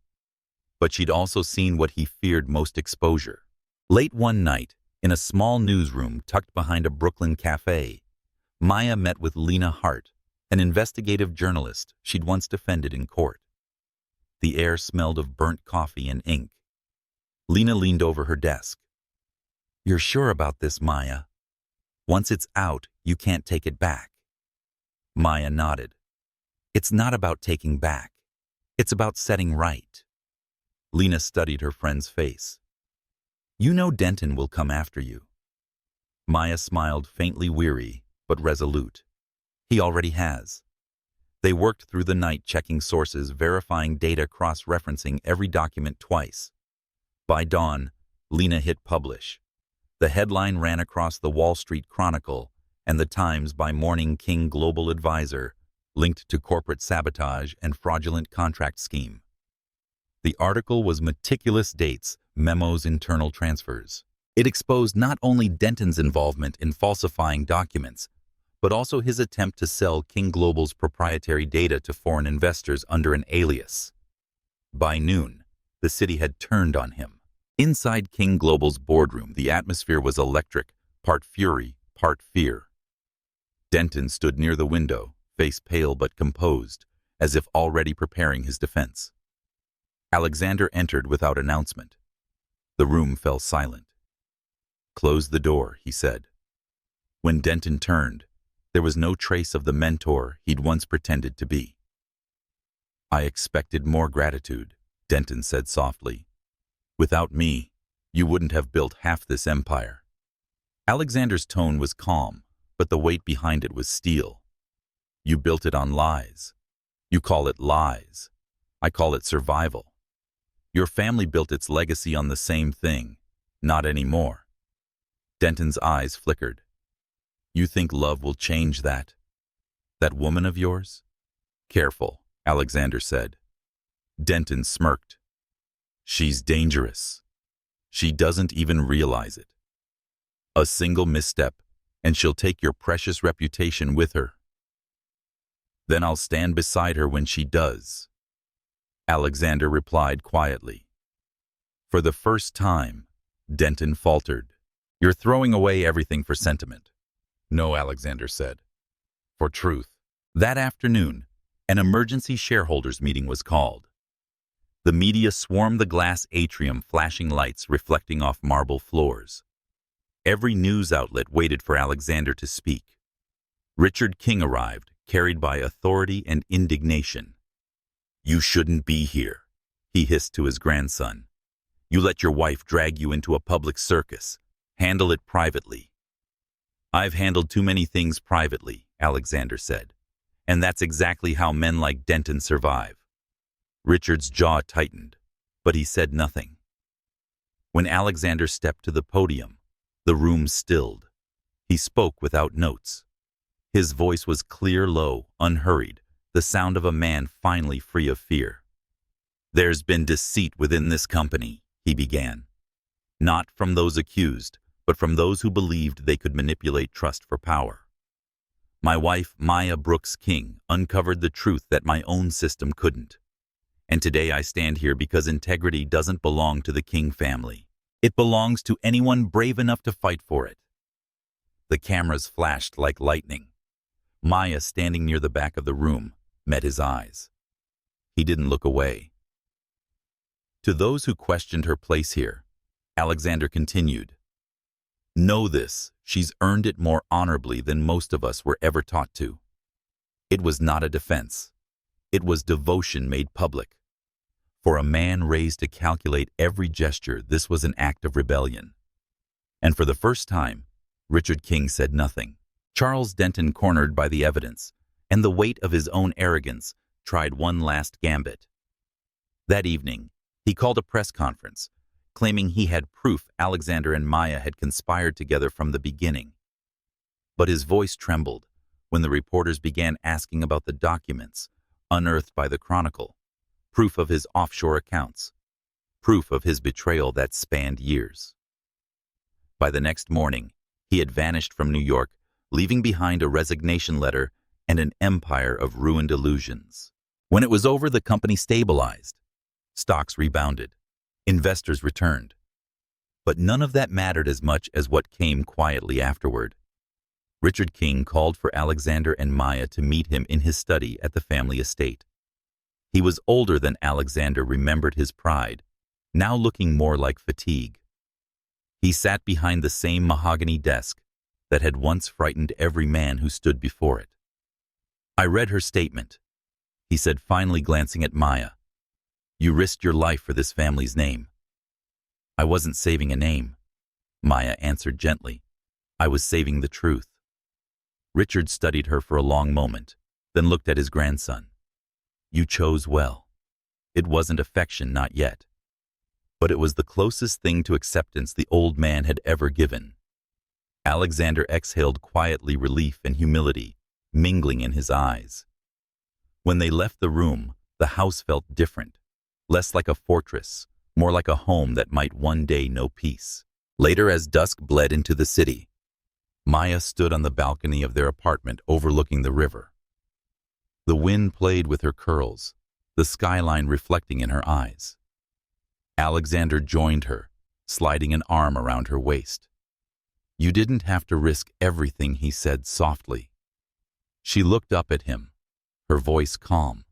But she'd also seen what he feared most: exposure. Late one night, in a small newsroom tucked behind a Brooklyn cafe, Maya met with Lena Hart, an investigative journalist she'd once defended in court. The air smelled of burnt coffee and ink. Lena leaned over her desk. "You're sure about this, Maya? Once it's out, you can't take it back." Maya nodded. "It's not about taking back. It's about setting right." Lena studied her friend's face. "You know Denton will come after you." Maya smiled, faintly weary, but resolute. "He already has." They worked through the night, checking sources, verifying data, cross-referencing every document twice. By dawn, Lena hit publish. The headline ran across the Wall Street Chronicle and the Times by morning: King Global Advisor, linked to corporate sabotage and fraudulent contract scheme. The article was meticulous dates, memos, internal transfers. It exposed not only Denton's involvement in falsifying documents, but also his attempt to sell King Global's proprietary data to foreign investors under an alias. By noon, the city had turned on him. Inside King Global's boardroom, the atmosphere was electric, part fury, part fear. Denton stood near the window, face pale but composed, as if already preparing his defense. Alexander entered without announcement. The room fell silent. "Close the door," he said. When Denton turned, there was no trace of the mentor he'd once pretended to be. "I expected more gratitude," Denton said softly. "Without me, you wouldn't have built half this empire." Alexander's tone was calm, but the weight behind it was steel. "You built it on lies. You call it lies. I call it survival. Your family built its legacy on the same thing, not anymore." Denton's eyes flickered. "You think love will change that? That woman of yours?" "Careful," Alexander said. Denton smirked. "She's dangerous. She doesn't even realize it. A single misstep, and she'll take your precious reputation with her. Then I'll stand beside her when she does." Alexander replied quietly. For the first time, Denton faltered. "You're throwing away everything for sentiment." "No," Alexander said. "For truth." That afternoon, an emergency shareholders meeting was called. The media swarmed the glass atrium, flashing lights reflecting off marble floors. Every news outlet waited for Alexander to speak. Richard King arrived, carried by authority and indignation. "You shouldn't be here," he hissed to his grandson. "You let your wife drag you into a public circus. Handle it privately." "I've handled too many things privately," Alexander said. "And that's exactly how men like Denton survive." Richard's jaw tightened, but he said nothing. When Alexander stepped to the podium, the room stilled. He spoke without notes. His voice was clear, low, unhurried, the sound of a man finally free of fear. "There's been deceit within this company," he began. "Not from those accused, but from those who believed they could manipulate trust for power. My wife, Maya Brooks King, uncovered the truth that my own system couldn't. And today I stand here because integrity doesn't belong to the King family. It belongs to anyone brave enough to fight for it." The cameras flashed like lightning. Maya, standing near the back of the room, met his eyes. He didn't look away. To those who questioned her place here, Alexander continued, "Know this, she's earned it more honorably than most of us were ever taught to. It was not a defense. It was devotion made public. For a man raised to calculate every gesture, this was an act of rebellion." And for the first time, Richard King said nothing. Charles Denton, cornered by the evidence and the weight of his own arrogance, tried one last gambit. That evening, he called a press conference, claiming he had proof Alexander and Maya had conspired together from the beginning. But his voice trembled when the reporters began asking about the documents unearthed by the Chronicle, proof of his offshore accounts, proof of his betrayal that spanned years. By the next morning, he had vanished from New York, leaving behind a resignation letter and an empire of ruined illusions. When it was over, the company stabilized. Stocks rebounded. Investors returned. But none of that mattered as much as what came quietly afterward. Richard King called for Alexander and Maya to meet him in his study at the family estate. He was older than Alexander remembered his pride, now looking more like fatigue. He sat behind the same mahogany desk that had once frightened every man who stood before it. "I read her statement," he said, finally glancing at Maya. "You risked your life for this family's name." "I wasn't saving a name," Maya answered gently. "I was saving the truth." Richard studied her for a long moment, then looked at his grandson. "You chose well. It wasn't affection, not yet. But it was the closest thing to acceptance the old man had ever given." Alexander exhaled quietly, relief and humility mingling in his eyes. When they left the room, the house felt different. less like a fortress, more like a home that might one day know peace. Later, as dusk bled into the city, Maya stood on the balcony of their apartment overlooking the river. The wind played with her curls, the skyline reflecting in her eyes. Alexander joined her, sliding an arm around her waist. "You didn't have to risk everything," he said softly. She looked up at him, her voice calm.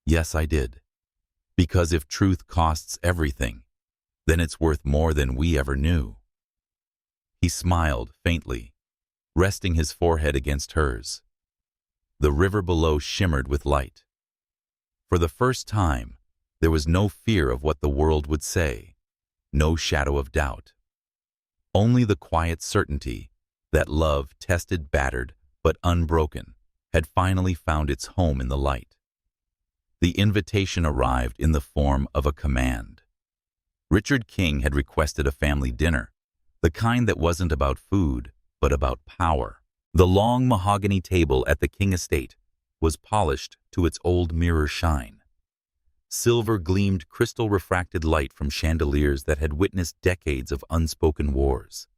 "Yes, I did. Because if truth costs everything, then it's worth more than we ever knew." He smiled faintly, resting his forehead against hers. The river below shimmered with light. For the first time, there was no fear of what the world would say, no shadow of doubt. Only the quiet certainty that love, tested, battered, but unbroken, had finally found its home in the light. The invitation arrived in the form of a command. Richard King had requested a family dinner, the kind that wasn't about food, but about power. The long mahogany table at the King estate was polished to its old mirror shine. Silver gleamed crystal-refracted light from chandeliers that had witnessed decades of unspoken wars.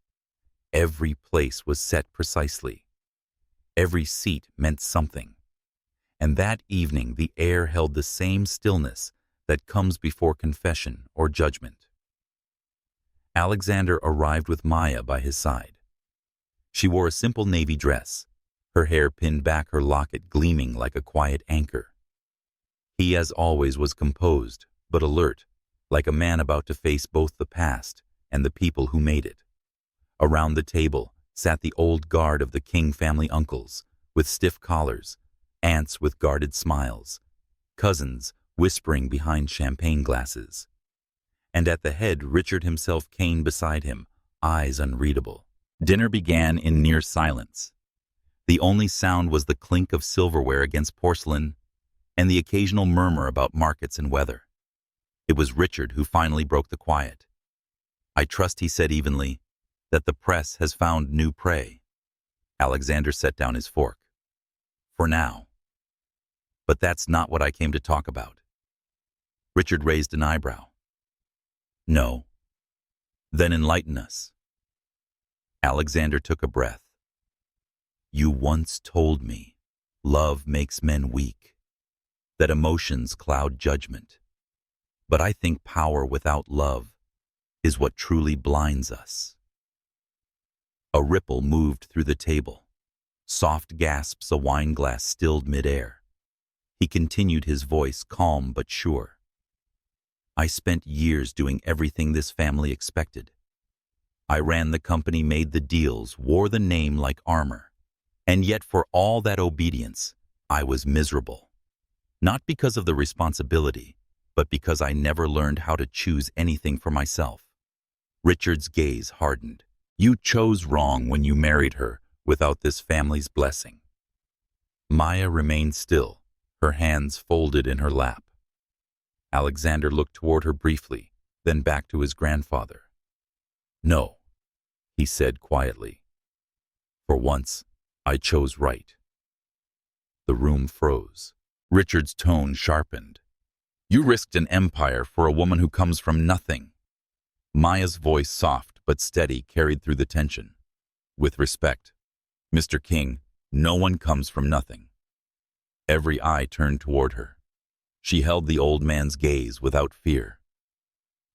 Every place was set precisely. Every seat meant something. And that evening the air held the same stillness that comes before confession or judgment. Alexander arrived with Maya by his side. She wore a simple navy dress, her hair pinned back, her locket gleaming like a quiet anchor. He, as always, was composed, but alert, like a man about to face both the past and the people who made it. Around the table sat the old guard of the King family uncles, with stiff collars, aunts with guarded smiles, cousins whispering behind champagne glasses. And at the head, Richard himself came beside him, eyes unreadable. Dinner began in near silence. The only sound was the clink of silverware against porcelain and the occasional murmur about markets and weather. It was Richard who finally broke the quiet. "I trust," he said evenly, "that the press has found new prey." Alexander set down his fork. "For now. But that's not what I came to talk about." Richard raised an eyebrow. "No. Then enlighten us." Alexander took a breath. "You once told me love makes men weak, that emotions cloud judgment. But I think power without love is what truly blinds us." A ripple moved through the table. Soft gasps, a wine glass stilled midair. He continued, his voice calm but sure. "I spent years doing everything this family expected. I ran the company, made the deals, wore the name like armor. And yet for all that obedience, I was miserable. Not because of the responsibility, but because I never learned how to choose anything for myself." Richard's gaze hardened. "You chose wrong when you married her without this family's blessing." Maya remained still, her hands folded in her lap. Alexander looked toward her briefly, then back to his grandfather. "No," he said quietly. "For once, I chose right." The room froze. Richard's tone sharpened. "You risked an empire for a woman who comes from nothing." Maya's voice, soft but steady, carried through the tension. "With respect, Mr. King, no one comes from nothing." Every eye turned toward her. She held the old man's gaze without fear.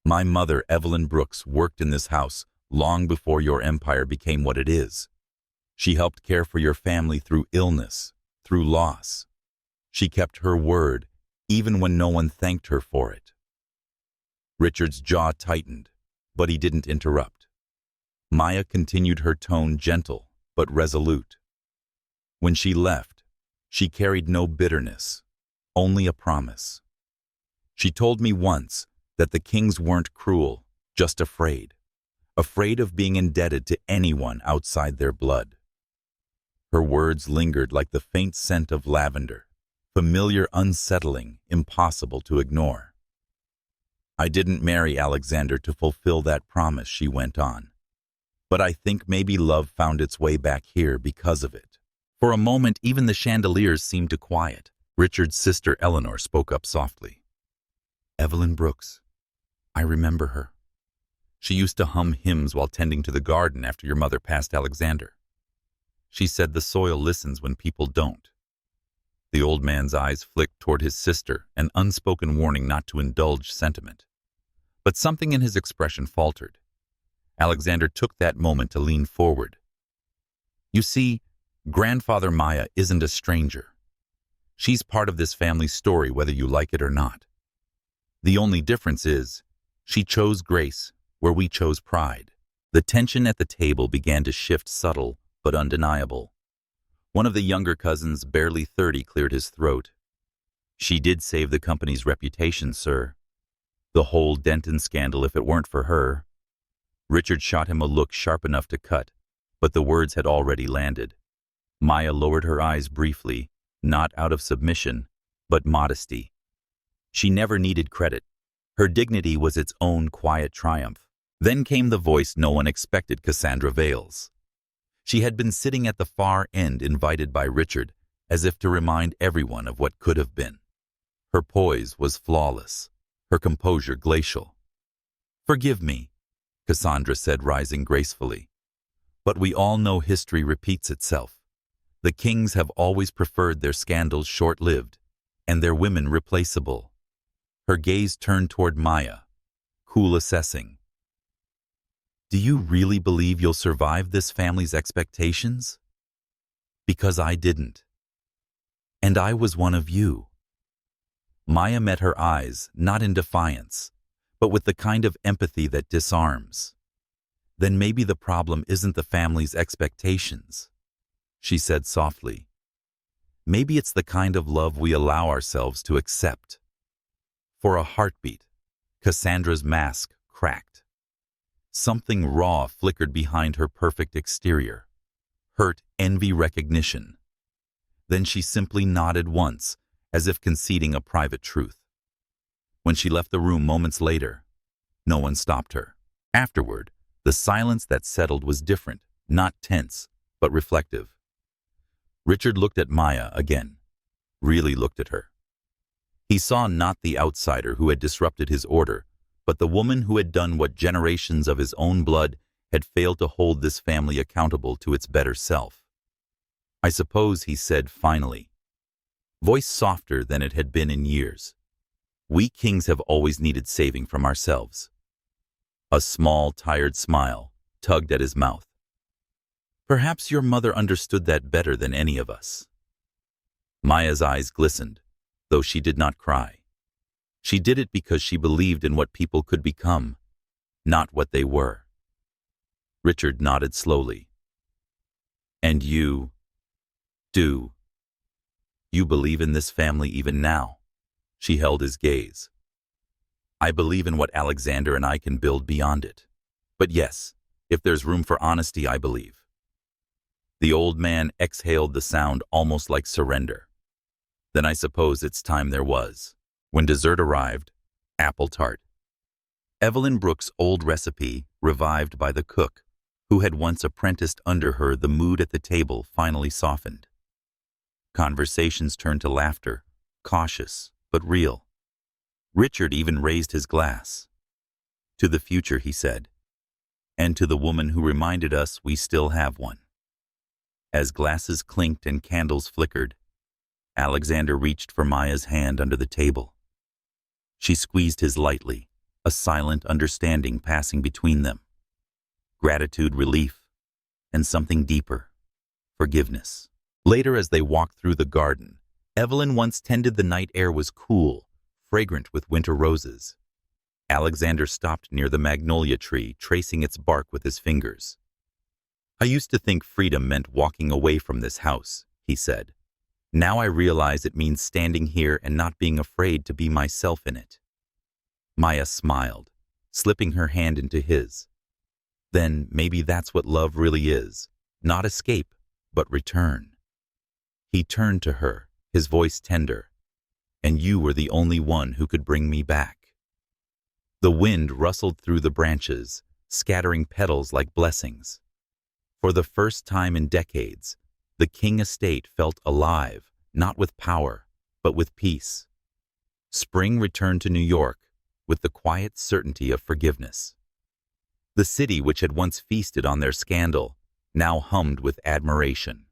"My mother, Evelyn Brooks, worked in this house long before your empire became what it is. She helped care for your family through illness, through loss. She kept her word, even when no one thanked her for it." Richard's jaw tightened, but he didn't interrupt. Maya continued, her tone gentle but resolute. "When she left, she carried no bitterness, only a promise. She told me once that the Kings weren't cruel, just afraid of being indebted to anyone outside their blood." Her words lingered like the faint scent of lavender, familiar, unsettling, impossible to ignore. "I didn't marry Alexander to fulfill that promise," she went on. "But I think maybe love found its way back here because of it." For a moment, even the chandeliers seemed to quiet. Richard's sister Eleanor spoke up softly. Evelyn Brooks. I remember her. She used to hum hymns while tending to the garden after your mother passed Alexander. She said the soil listens when people don't. The old man's eyes flicked toward his sister, an unspoken warning not to indulge sentiment. But something in his expression faltered. Alexander took that moment to lean forward. You see, Grandfather Maya isn't a stranger. She's part of this family's story whether you like it or not. The only difference is, she chose grace where we chose pride. The tension at the table began to shift, subtle but undeniable. One of the younger cousins, barely 30, cleared his throat. She did save the company's reputation, sir. The whole Denton scandal, if it weren't for her. Richard shot him a look sharp enough to cut, but the words had already landed. Maya lowered her eyes briefly, not out of submission, but modesty. She never needed credit. Her dignity was its own quiet triumph. Then came the voice no one expected, Cassandra Vales. She had been sitting at the far end, invited by Richard, as if to remind everyone of what could have been. Her poise was flawless, her composure glacial. "Forgive me," Cassandra said, rising gracefully. "But we all know history repeats itself. The kings have always preferred their scandals short-lived, and their women replaceable." Her gaze turned toward Maya, cool, assessing. "Do you really believe you'll survive this family's expectations? Because I didn't. And I was one of you." Maya met her eyes, not in defiance, but with the kind of empathy that disarms. "Then maybe the problem isn't the family's expectations," she said softly. "Maybe it's the kind of love we allow ourselves to accept." For a heartbeat, Cassandra's mask cracked. Something raw flickered behind her perfect exterior. Hurt, envy, recognition. Then she simply nodded once, as if conceding a private truth. When she left the room moments later, no one stopped her. Afterward, the silence that settled was different, not tense, but reflective. Richard looked at Maya again, really looked at her. He saw not the outsider who had disrupted his order, but the woman who had done what generations of his own blood had failed to hold this family accountable to its better self. "I suppose," he said finally, voice softer than it had been in years, "we kings have always needed saving from ourselves." A small, tired smile tugged at his mouth. "Perhaps your mother understood that better than any of us." Maya's eyes glistened, though she did not cry. She did it because she believed in what people could become, not what they were. Richard nodded slowly. "And you do. You believe in this family even now?" She held his gaze. "I believe in what Alexander and I can build beyond it. But yes, if there's room for honesty, I believe." The old man exhaled the sound almost like surrender. "Then I suppose it's time there was." When dessert arrived, apple tart. Evelyn Brooks' old recipe, revived by the cook, who had once apprenticed under her, the mood at the table finally softened. Conversations turned to laughter, cautious but real. Richard even raised his glass. "To the future," he said, "and to the woman who reminded us we still have one." As glasses clinked and candles flickered, Alexander reached for Maya's hand under the table. She squeezed his lightly, a silent understanding passing between them. Gratitude, relief, and something deeper, forgiveness. Later, as they walked through the garden, Evelyn once tended the night air was cool, fragrant with winter roses. Alexander stopped near the magnolia tree, tracing its bark with his fingers. "I used to think freedom meant walking away from this house," he said. "Now I realize it means standing here and not being afraid to be myself in it." Maya smiled, slipping her hand into his. "Then maybe that's what love really is, not escape, but return." He turned to her, his voice tender. "And you were the only one who could bring me back." The wind rustled through the branches, scattering petals like blessings. For the first time in decades, the King estate felt alive, not with power, but with peace. Spring returned to New York, with the quiet certainty of forgiveness. The city, which had once feasted on their scandal, now hummed with admiration.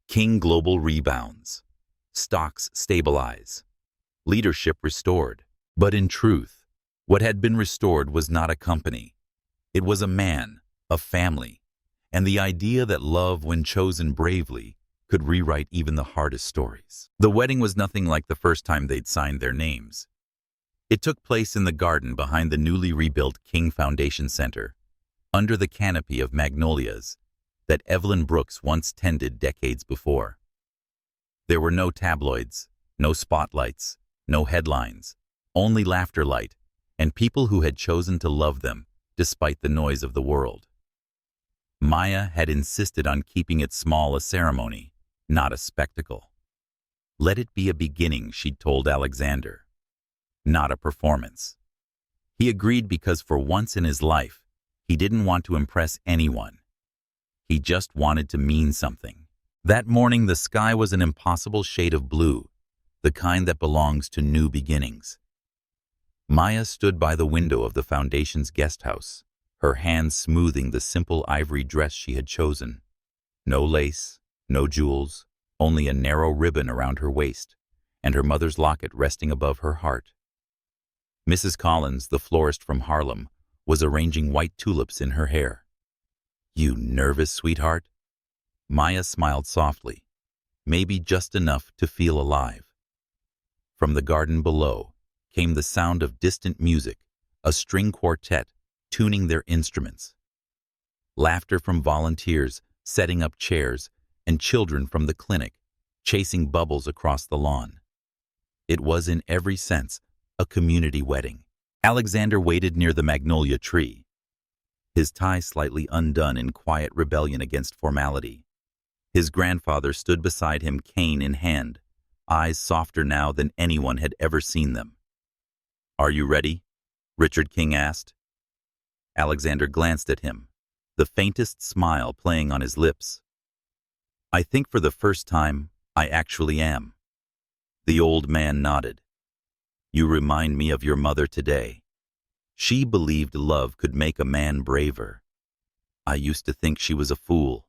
King Global rebounds. Stocks stabilize. Leadership restored. But in truth, what had been restored was not a company. It was a man, a family, and the idea that love, when chosen bravely, could rewrite even the hardest stories. The wedding was nothing like the first time they'd signed their names. It took place in the garden behind the newly rebuilt King Foundation Center, under the canopy of magnolias that Evelyn Brooks once tended decades before. There were no tabloids, no spotlights, no headlines, only laughter light and people who had chosen to love them despite the noise of the world. Maya had insisted on keeping it small, a ceremony, not a spectacle. Let it be a beginning, she'd told Alexander, not a performance. He agreed because for once in his life, he didn't want to impress anyone. He just wanted to mean something. That morning, the sky was an impossible shade of blue, the kind that belongs to new beginnings. Maya stood by the window of the foundation's guest house, her hands smoothing the simple ivory dress she had chosen. No lace, no jewels, only a narrow ribbon around her waist, and her mother's locket resting above her heart. Mrs. Collins, the florist from Harlem, was arranging white tulips in her hair. "You nervous, sweetheart?" Maya smiled softly, maybe just enough to feel alive. From the garden below came the sound of distant music, a string quartet tuning their instruments. Laughter from volunteers setting up chairs, and children from the clinic chasing bubbles across the lawn. It was in every sense a community wedding. Alexander waited near the magnolia tree, his tie slightly undone in quiet rebellion against formality. His grandfather stood beside him, cane in hand, eyes softer now than anyone had ever seen them. "Are you ready?" Richard King asked. Alexander glanced at him, the faintest smile playing on his lips. "I think for the first time, I actually am." The old man nodded. "You remind me of your mother today. She believed love could make a man braver. I used to think she was a fool."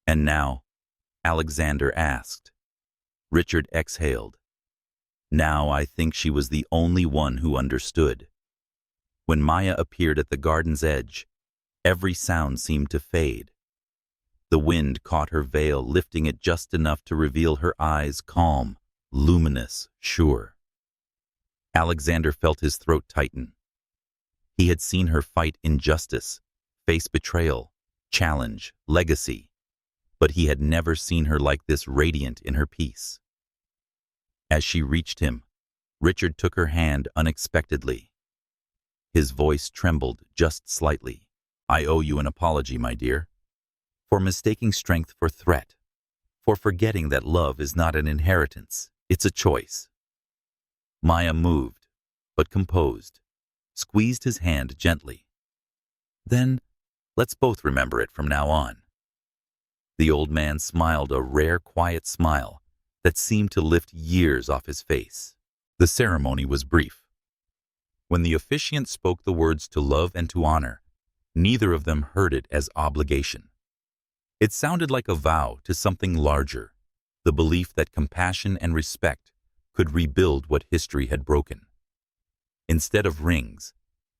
"And now?" Alexander asked. Richard exhaled. "Now I think she was the only one who understood." When Maya appeared at the garden's edge, every sound seemed to fade. The wind caught her veil, lifting it just enough to reveal her eyes, calm, luminous, sure. Alexander felt his throat tighten. He had seen her fight injustice, face betrayal, challenge, legacy, but he had never seen her like this, radiant in her peace. As she reached him, Richard took her hand unexpectedly. His voice trembled just slightly. "I owe you an apology, my dear, for mistaking strength for threat, for forgetting that love is not an inheritance, it's a choice." Maya moved, but composed, squeezed his hand gently. "Then, let's both remember it from now on." The old man smiled, a rare, quiet smile that seemed to lift years off his face. The ceremony was brief. When the officiant spoke the words "to love and to honor," neither of them heard it as obligation. It sounded like a vow to something larger, the belief that compassion and respect could rebuild what history had broken. Instead of rings,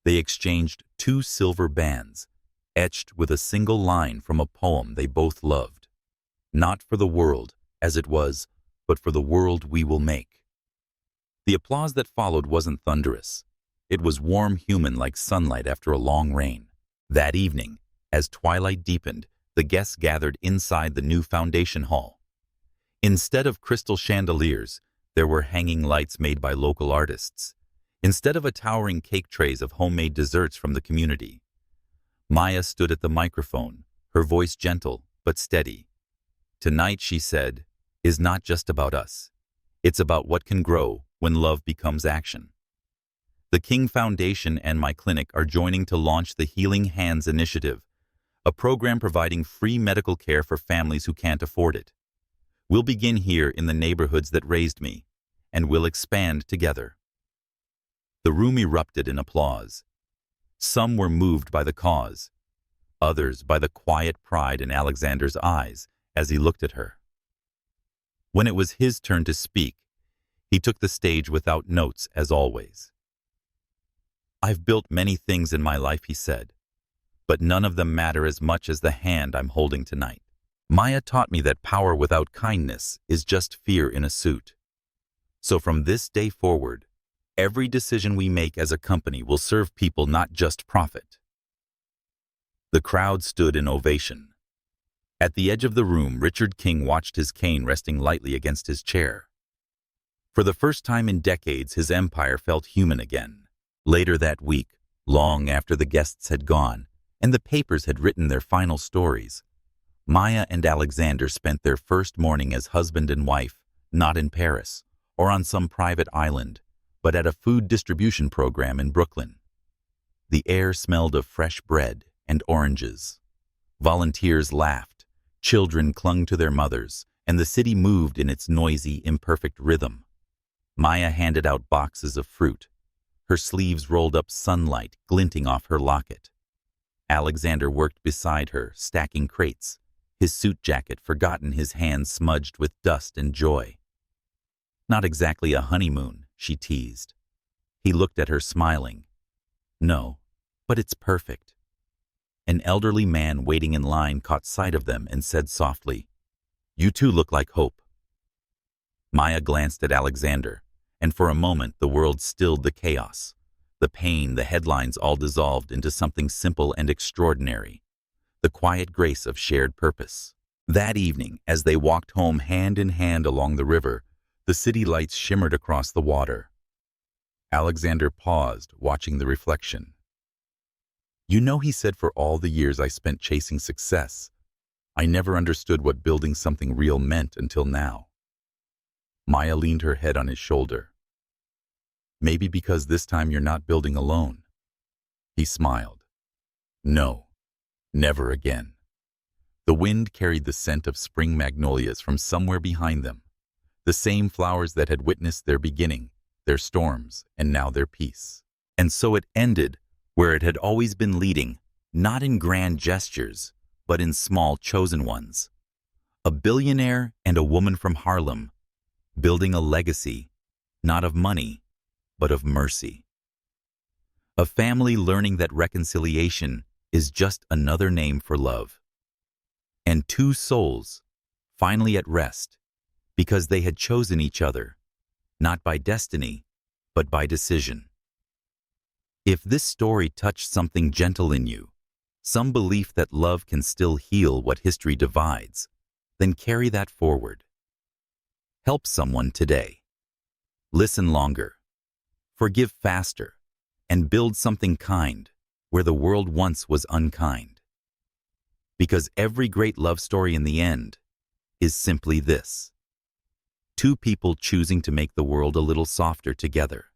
they exchanged 2 silver bands, etched with a single line from a poem they both loved. "Not for the world, as it was, but for the world we will make." The applause that followed wasn't thunderous. It was warm, human, like sunlight after a long rain. That evening, as twilight deepened, the guests gathered inside the new foundation hall. Instead of crystal chandeliers, there were hanging lights made by local artists. Instead of towering cake trays of homemade desserts from the community. Maya stood at the microphone, her voice gentle but steady. "Tonight," she said, "is not just about us. It's about what can grow when love becomes action." The King Foundation and my clinic are joining to launch the Healing Hands Initiative, a program providing free medical care for families who can't afford it. We'll begin here in the neighborhoods that raised me, and we'll expand together. The room erupted in applause. Some were moved by the cause, others by the quiet pride in Alexander's eyes as he looked at her. When it was his turn to speak, he took the stage without notes, as always. "I've built many things in my life," he said, "but none of them matter as much as the hand I'm holding tonight. Maya taught me that power without kindness is just fear in a suit. So from this day forward, every decision we make as a company will serve people, not just profit." The crowd stood in ovation. At the edge of the room, Richard King watched his cane resting lightly against his chair. For the first time in decades, his empire felt human again. Later that week, long after the guests had gone and the papers had written their final stories, Maya and Alexander spent their first morning as husband and wife, not in Paris or on some private island, but at a food distribution program in Brooklyn. The air smelled of fresh bread and oranges. Volunteers laughed, children clung to their mothers, and the city moved in its noisy, imperfect rhythm. Maya handed out boxes of fruit, her sleeves rolled up, sunlight glinting off her locket. Alexander worked beside her, stacking crates, his suit jacket forgotten, his hands smudged with dust and joy. "Not exactly a honeymoon," she teased. He looked at her, smiling. "No, but it's perfect." An elderly man waiting in line caught sight of them and said softly, "You two look like hope." Maya glanced at Alexander, and for a moment the world stilled. The chaos, the pain, the headlines all dissolved into something simple and extraordinary, the quiet grace of shared purpose. That evening, as they walked home hand in hand along the river, the city lights shimmered across the water. Alexander paused, watching the reflection. "You know," he said, "for all the years I spent chasing success, I never understood what building something real meant until now." Maya leaned her head on his shoulder. "Maybe because this time you're not building alone." He smiled. "No, never again." The wind carried the scent of spring magnolias from somewhere behind them, the same flowers that had witnessed their beginning, their storms, and now their peace. And so it ended where it had always been leading, not in grand gestures, but in small chosen ones. A billionaire and a woman from Harlem, building a legacy, not of money, but of mercy. A family learning that reconciliation is just another name for love. And two souls finally at rest because they had chosen each other, not by destiny, but by decision. If this story touched something gentle in you, some belief that love can still heal what history divides, then carry that forward. Help someone today. Listen longer. Forgive faster. And build something kind where the world once was unkind. Because every great love story in the end is simply this: two people choosing to make the world a little softer together.